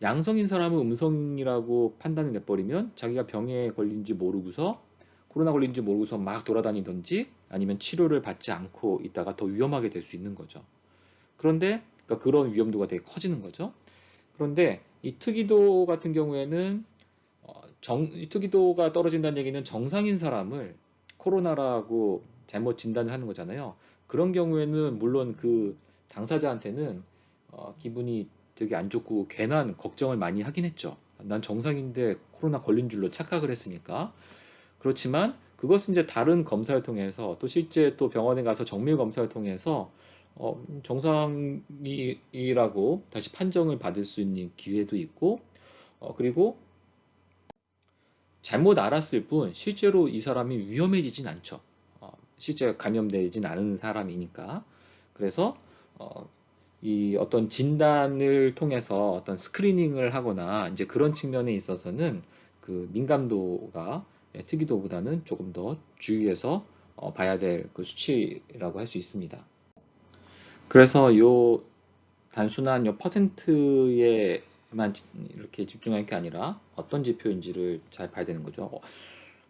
양성인 사람은 음성이라고 판단을 내버리면 자기가 병에 걸린지 모르고서 코로나 걸린지 모르고서 막 돌아다니든지 아니면 치료를 받지 않고 있다가 더 위험하게 될 수 있는 거죠. 그런데 그러니까 그런 위험도가 되게 커지는 거죠. 그런데 이 특이도 같은 경우에는 이 특이도가 떨어진다는 얘기는 정상인 사람을 코로나라고 잘못 진단을 하는 거잖아요. 그런 경우에는 물론 그 당사자한테는 기분이 되게 안 좋고 괜한 걱정을 많이 하긴 했죠. 난 정상인데 코로나 걸린 줄로 착각을 했으니까. 그렇지만 그것은 이제 다른 검사를 통해서 또 실제 또 병원에 가서 정밀 검사를 통해서 정상이라고 다시 판정을 받을 수 있는 기회도 있고, 그리고 잘못 알았을 뿐 실제로 이 사람이 위험해지진 않죠. 실제 감염되진 않은 사람이니까. 그래서 이 어떤 진단을 통해서 어떤 스크리닝을 하거나 이제 그런 측면에 있어서는 그 민감도가 특이도보다는 조금 더 주의해서 봐야 될 그 수치라고 할 수 있습니다. 그래서 요 단순한 요 퍼센트에만 이렇게 집중할 게 아니라 어떤 지표인지를 잘 봐야 되는 거죠.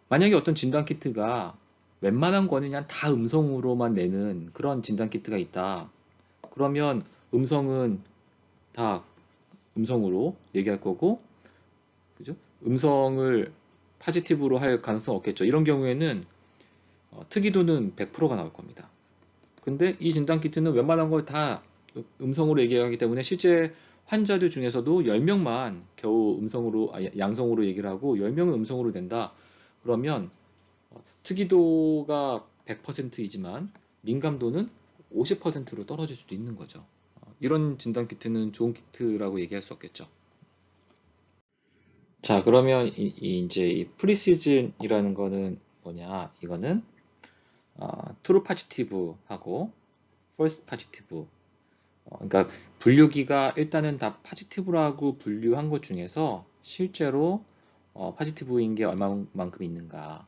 만약에 어떤 진단 키트가 웬만한 거는 그냥 다 음성으로만 내는 그런 진단 키트가 있다. 그러면 음성은 다 음성으로 얘기할 거고, 그죠? 음성을 파지티브로 할 가능성 없겠죠. 이런 경우에는 특이도는 100%가 나올 겁니다. 근데 이 진단 키트는 웬만한 걸 다 음성으로 얘기하기 때문에 실제 환자들 중에서도 10명만 겨우 양성으로 얘기를 하고 10명은 음성으로 낸다. 그러면 특이도가 100%이지만 민감도는 50%로 떨어질 수도 있는 거죠. 이런 진단 키트는 좋은 키트라고 얘기할 수 없겠죠. 자, 그러면 이제 이 프리시즌이라는 거는 뭐냐? 이거는 트루 파지티브하고 폴스 파지티브. 그러니까 분류기가 일단은 다 파지티브라고 분류한 것 중에서 실제로 파지티브인 게 얼마만큼 있는가.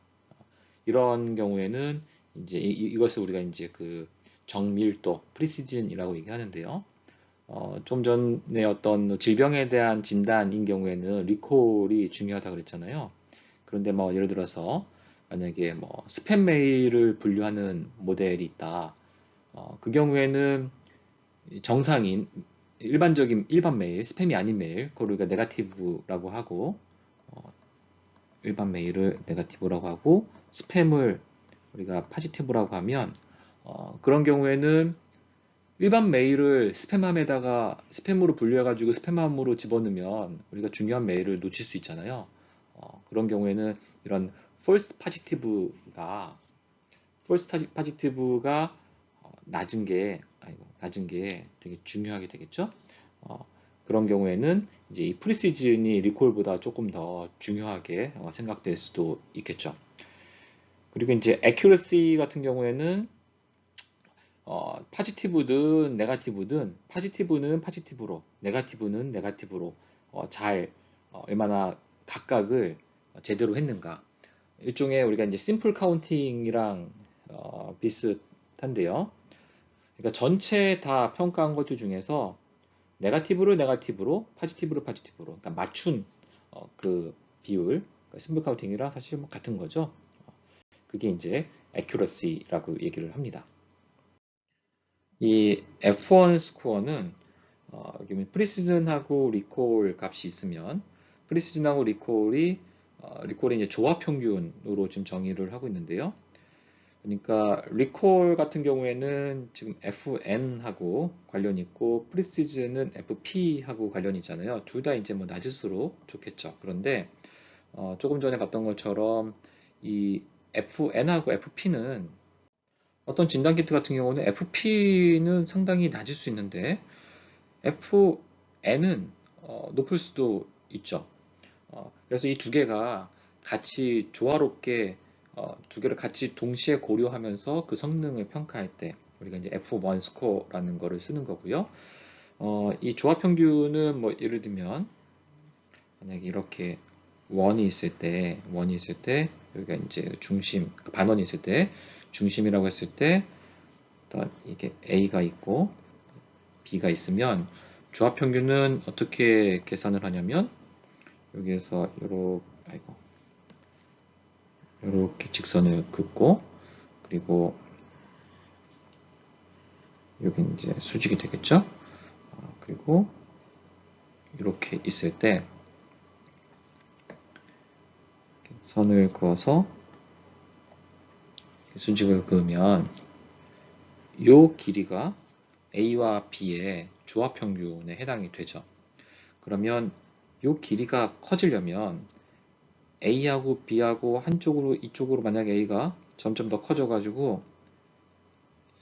이런 경우에는 이제 이것을 우리가 이제 그 정밀도, 프리시즌이라고 얘기하는데요. 좀 전에 어떤 질병에 대한 진단인 경우에는 리콜이 중요하다고 그랬잖아요. 그런데 뭐 예를 들어서 만약에 뭐 스팸 메일을 분류하는 모델이 있다. 그 경우에는 정상인 일반적인 일반 메일, 스팸이 아닌 메일, 그걸 우리가 네거티브라고 하고 일반 메일을 네거티브라고 하고 스팸을 우리가 파지티브라고 하면 그런 경우에는 일반 메일을 스팸함에다가 스팸으로 분류해가지고 스팸함으로 집어넣으면 우리가 중요한 메일을 놓칠 수 있잖아요. 그런 경우에는 이런 false positive가 낮은 게 되게 중요하게 되겠죠. 어, 그런 경우에는 이제 이 프리시즌이 리콜보다 조금 더 중요하게 생각될 수도 있겠죠. 그리고 이제 accuracy 같은 경우에는 파지티브든 네가티브든 파지티브는 파지티브로, 네가티브는 네가티브로 잘 얼마나 각각을 제대로 했는가. 일종의 우리가 이제 심플 카운팅이랑 비슷한데요. 그러니까 전체 다 평가한 것들 중에서 네가티브를 네가티브로, 파지티브를 파지티브로, 그러니까 맞춘 그 비율, 그러니까 심플 카운팅이랑 사실 뭐 같은 거죠. 그게 이제 accuracy라고 얘기를 합니다. 이 F1 스코어는 여기 프리시즌하고 리콜 값이 있으면 프리시즌하고 리콜이 이제 조합 평균으로 지금 정의를 하고 있는데요. 그러니까 리콜 같은 경우에는 지금 FN하고 관련이 있고 프리시즌은 FP하고 관련이 있잖아요. 둘 다 이제 뭐 낮을수록 좋겠죠. 그런데 조금 전에 봤던 것처럼 이 FN하고 FP는 어떤 진단 키트 같은 경우는 FP는 상당히 낮을 수 있는데 FN은 높을 수도 있죠. 그래서 이 두 개가 같이 조화롭게 두 개를 같이 동시에 고려하면서 그 성능을 평가할 때 우리가 이제 F1 스코어라는 거를 쓰는 거고요. 이 조합 평균은 뭐 예를 들면 만약에 이렇게 원이 있을 때 여기가 이제 중심, 반원이 있을 때 중심이라고 했을 때 이게 A가 있고 B가 있으면 조합 평균은 어떻게 계산을 하냐면 여기에서 이렇게 직선을 긋고 그리고 여기 이제 수직이 되겠죠? 그리고 이렇게 있을 때 선을 그어서 수직을 그으면 이 길이가 A와 B의 조합 평균에 해당이 되죠. 그러면 이 길이가 커지려면 A하고 B하고 한쪽으로 이쪽으로 만약에 A가 점점 더 커져가지고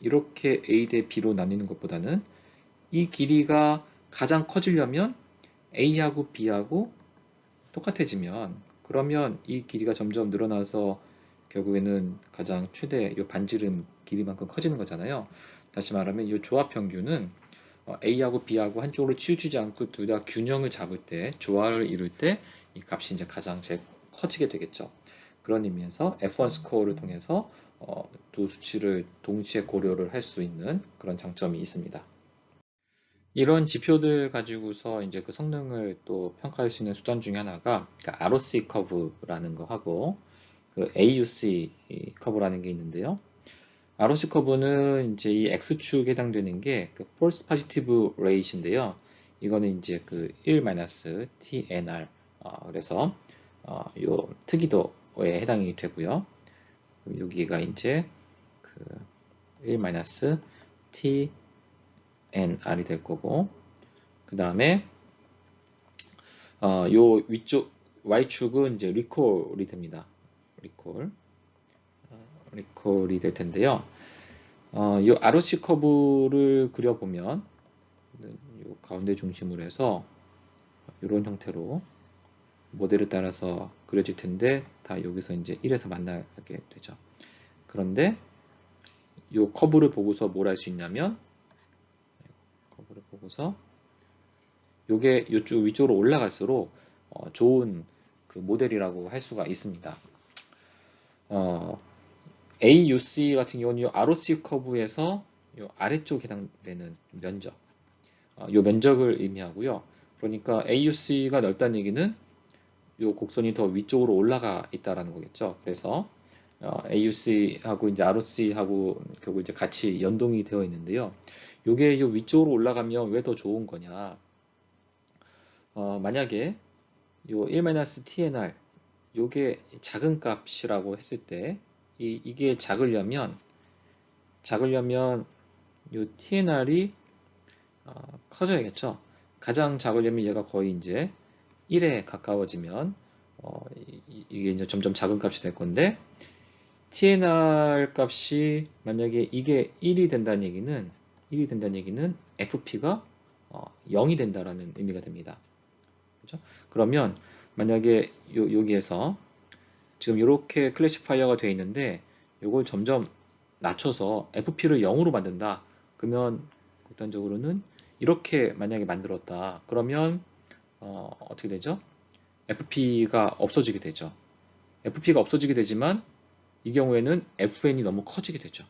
이렇게 A 대 B로 나뉘는 것보다는 이 길이가 가장 커지려면 A하고 B하고 똑같아지면 그러면 이 길이가 점점 늘어나서 결국에는 가장 최대 이 반지름 길이만큼 커지는 거잖아요. 다시 말하면 이 조합 평균은 A하고 B하고 한쪽으로 치우치지 않고 둘 다 균형을 잡을 때, 조화를 이룰 때 이 값이 이제 가장 제일 커지게 되겠죠. 그런 의미에서 F1 스코어를 통해서 두 수치를 동시에 고려를 할 수 있는 그런 장점이 있습니다. 이런 지표들 가지고서 이제 그 성능을 또 평가할 수 있는 수단 중에 하나가 ROC 커브라는 거 하고 그 AUC 커브라는 게 있는데요. ROC 커브는 이제 이 X축에 해당되는 게 그 false positive rate인데요. 이거는 이제 그 1-TNR, 그래서 요 특이도에 해당이 되고요. 여기가 이제 그 1-TNR이 될 거고, 그 다음에 요 위쪽 Y축은 이제 리콜이 됩니다. 리콜이 될 텐데요. 이 ROC 커브를 그려보면 이 가운데 중심으로 해서 이런 형태로 모델을 따라서 그려질 텐데 다 여기서 이제 1에서 만나게 되죠. 그런데 이 커브를 보고서 뭘 할 수 있냐면 커브를 보고서 이게 이쪽 위쪽으로 올라갈수록 좋은 그 모델이라고 할 수가 있습니다. AUC 같은 경우는 이 ROC 커브에서 이 아래쪽에 해당되는 면적, 이 면적을 의미하고요. 그러니까 AUC가 넓다는 얘기는 이 곡선이 더 위쪽으로 올라가 있다라는 거겠죠. 그래서 AUC하고 이제 ROC하고 결국 이제 같이 연동이 되어 있는데요. 이게 이 위쪽으로 올라가면 왜 더 좋은 거냐? 만약에 요 1-TNR 요게 작은 값이라고 했을 때 이게 작으려면 요 TNR이 커져야겠죠. 가장 작으려면 얘가 거의 이제 1에 가까워지면 이게 이제 점점 작은 값이 될 건데 TNR 값이 만약에 이게 1이 된다는 얘기는 FP가 0이 된다라는 의미가 됩니다. 그죠? 그러면 만약에 여기에서 지금 이렇게 클래시파이어가 되어 있는데 이걸 점점 낮춰서 FP를 0으로 만든다. 그러면 극단적으로는 이렇게 만약에 만들었다. 그러면 어떻게 되죠? FP가 없어지게 되죠. FP가 없어지게 되지만 이 경우에는 FN이 너무 커지게 되죠.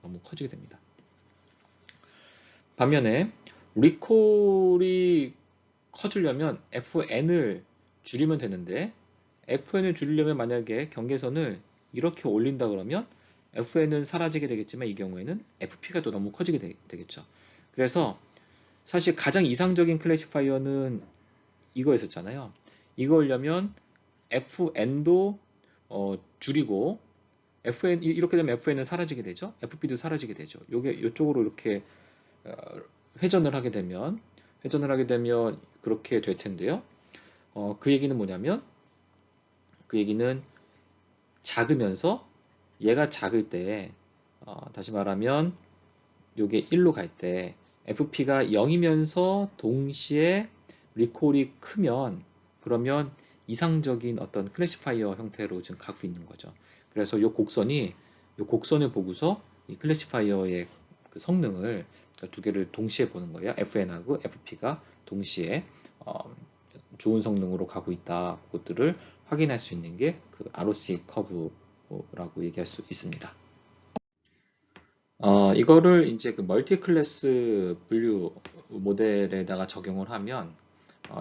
너무 커지게 됩니다. 반면에 리콜이 커지려면 FN을 줄이면 되는데 FN을 줄이려면 만약에 경계선을 이렇게 올린다 그러면 FN은 사라지게 되겠지만 이 경우에는 FP가 또 너무 커지게 되겠죠. 그래서 사실 가장 이상적인 클래시파이어는 이거였었잖아요. 이거 하려면 FN도 줄이고 FN 이렇게 되면 FN은 사라지게 되죠. FP도 사라지게 되죠. 요게 이쪽으로 이렇게 회전을 하게 되면 그렇게 될 텐데요. 그 얘기는 뭐냐면 그 얘기는 작으면서 얘가 작을 때 다시 말하면 요게 1로 갈 때 FP가 0이면서 동시에 리콜이 크면 그러면 이상적인 어떤 클래시파이어 형태로 지금 갖고 있는 거죠. 그래서 요 곡선을 보고서 이 클래시파이어의 그 성능을 그러니까 두 개를 동시에 보는 거예요. FN하고 FP가 동시에 좋은 성능으로 가고 있다. 그것들을 확인할 수 있는 게 그 ROC 커브라고 얘기할 수 있습니다. 이거를 이제 그 멀티 클래스 분류 모델에다가 적용을 하면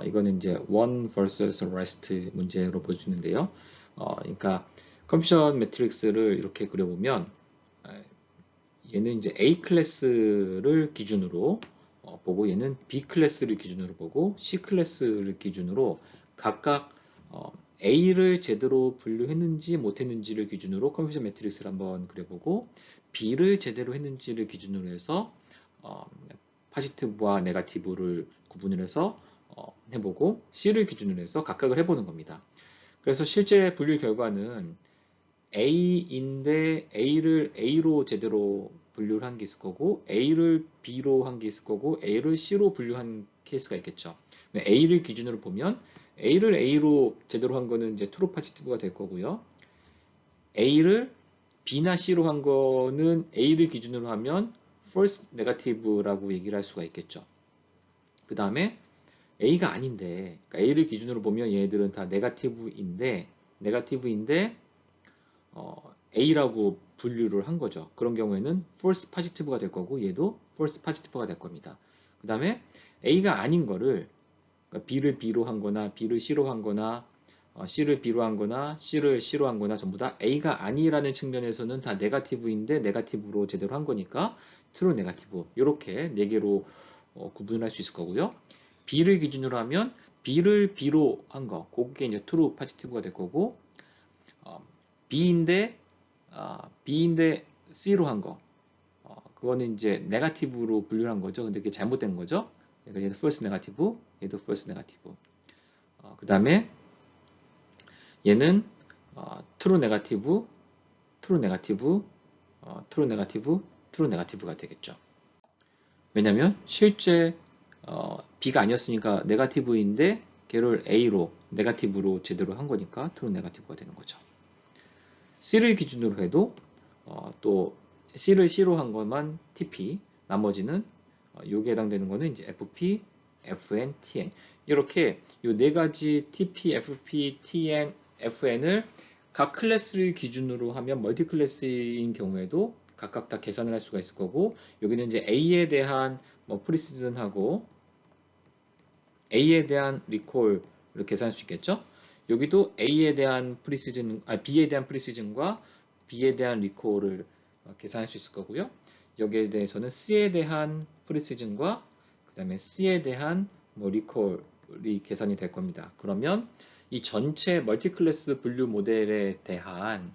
이거는 이제 one versus rest 문제로 볼 수 있는데요. 그러니까 컨퓨전 매트릭스를 이렇게 그려보면 얘는 이제 A 클래스를 기준으로 보고 얘는 B 클래스를 기준으로 보고 C 클래스를 기준으로 각각 A를 제대로 분류했는지 못했는지를 기준으로 컨퓨전 매트릭스를 한번 그려보고 B를 제대로 했는지를 기준으로 해서 포지티브와 네거티브를 구분을 해서 해보고 C를 기준으로 해서 각각을 해보는 겁니다. 그래서 실제 분류 결과는 A인데 A를 A로 제대로 분류를 한 게 있을 거고 A를 B로 한 게 있을 거고 A를 C로 분류한 케이스가 있겠죠. A를 기준으로 보면 A를 A로 제대로 한 거는 이제 트루 포지티브가 될 거고요. A를 B나 C로 한 거는 A를 기준으로 하면 false negative라고 얘기를 할 수가 있겠죠. 그 다음에 A가 아닌데 그러니까 A를 기준으로 보면 얘네들은 다 네거티브인데 A라고 분류를 한 거죠. 그런 경우에는 false positive가 될 거고 얘도 false positive가 될 겁니다. 그 다음에 A가 아닌 거를 그러니까 B를 B로 한 거나 B를 C로 한 거나 C를 B로 한 거나 C를 C로 한 거나 전부 다 A가 아니라는 측면에서는 다 네거티브인데 네거티브로 제대로 한 거니까 true, 네거티브 이렇게 네 개로 구분할 수 있을 거고요. B를 기준으로 하면 B를 B로 한 거, 그게 이제 true positive가 될 거고, B인데 B인데 C로 한 거, 그거는 이제 네거티브로 분류한 거죠. 근데 그게 잘못된 거죠. 그러니까 얘도 false 네거티브, 얘도 false 네거티브. 그 다음에 얘는 true 네거티브, true 네거티브, true 네거티브, true 네거티브가 되겠죠. 왜냐면 실제 B가 아니었으니까 네거티브인데 걔를 A로 네거티브로 제대로 한 거니까 true 네거티브가 되는 거죠. C를 기준으로 해도 또 C를 C로 한 것만 TP, 나머지는 여기에 해당되는 거는 이제 FP, FN, TN 이렇게 이 네 가지 TP, FP, TN, FN을 각 클래스를 기준으로 하면 멀티 클래스인 경우에도 각각 다 계산을 할 수가 있을 거고, 여기는 이제 A에 대한 뭐 프리시즌하고 A에 대한 리콜을 계산할 수 있겠죠. 여기도 A에 대한 프리시즌, B에 대한 프리시즌과 B에 대한 리콜을 계산할 수 있을 거고요. 여기에 대해서는 C에 대한 프리시즌과 그 다음에 C에 대한 뭐 리콜이 계산이 될 겁니다. 그러면 이 전체 멀티클래스 분류 모델에 대한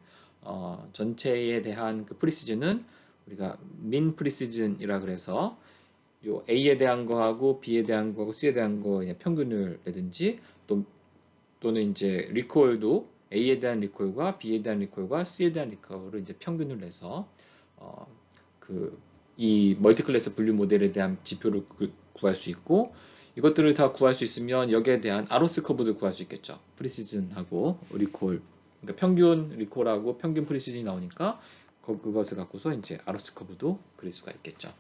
전체에 대한 그 프리시즌은 우리가 민 프리시즌이라 그래서 요 A에 대한 거하고 B에 대한 거하고 C에 대한 거 그냥 평균을 내든지 또는 이제 리콜도 A에 대한 리콜과 B에 대한 리콜과 C에 대한 리콜을 이제 평균을 내서 이 멀티클래스 분류 모델에 대한 지표를 구할 수 있고, 이것들을 다 구할 수 있으면 여기에 대한 아로스 커브도 구할 수 있겠죠. 프리시즌하고 리콜, 그러니까 평균 리콜하고 평균 프리시즌이 나오니까 그것을 갖고서 이제 아로스 커브도 그릴 수가 있겠죠.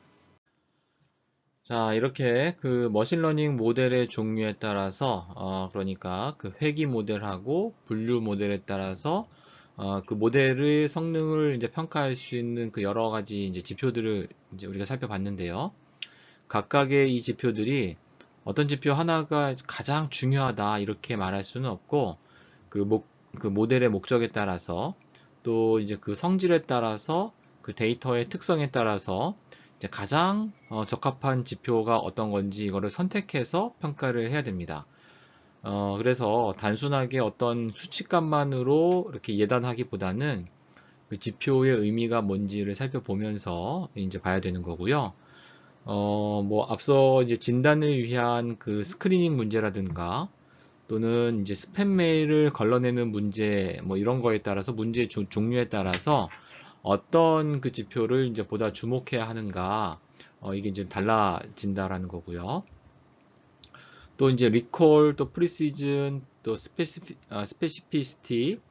자, 이렇게 그 머신러닝 모델의 종류에 따라서 그러니까 그 회귀 모델하고 분류 모델에 따라서 그 모델의 성능을 이제 평가할 수 있는 그 여러 가지 이제 지표들을 이제 우리가 살펴봤는데요. 각각의 이 지표들이 어떤 지표 하나가 가장 중요하다 이렇게 말할 수는 없고, 그 모델의 목적에 따라서 또 이제 그 성질에 따라서 그 데이터의 특성에 따라서 이제 가장 적합한 지표가 어떤 건지 이거를 선택해서 평가를 해야 됩니다. 그래서 단순하게 어떤 수치값만으로 이렇게 예단하기보다는 그 지표의 의미가 뭔지를 살펴보면서 이제 봐야 되는 거고요. 뭐 앞서 이제 진단을 위한 그 스크리닝 문제라든가 또는 이제 스팸 메일을 걸러내는 문제 뭐 이런 거에 따라서 문제의 종류에 따라서 어떤 그 지표를 이제 보다 주목해야 하는가, 이게 이제 달라진다라는 거고요. 또 이제 리콜, 또 프리시즌, 또 스페시피시티,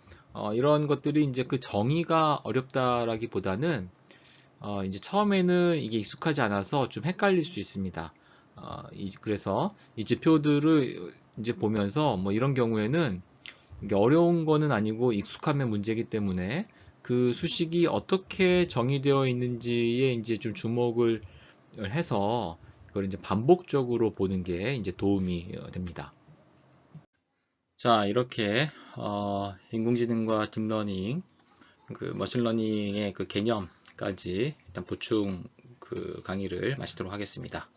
이런 것들이 이제 그 정의가 어렵다라기보다는 이제 처음에는 이게 익숙하지 않아서 좀 헷갈릴 수 있습니다. 그래서 이 지표들을 이제 보면서 뭐 이런 경우에는 이게 어려운 거는 아니고 익숙함의 문제이기 때문에 그 수식이 어떻게 정의되어 있는지에 이제 좀 주목을 해서 이걸 이제 반복적으로 보는 게 이제 도움이 됩니다. 자, 이렇게 인공지능과 딥러닝, 그 머신러닝의 그 개념까지 일단 보충 그 강의를 마치도록 하겠습니다.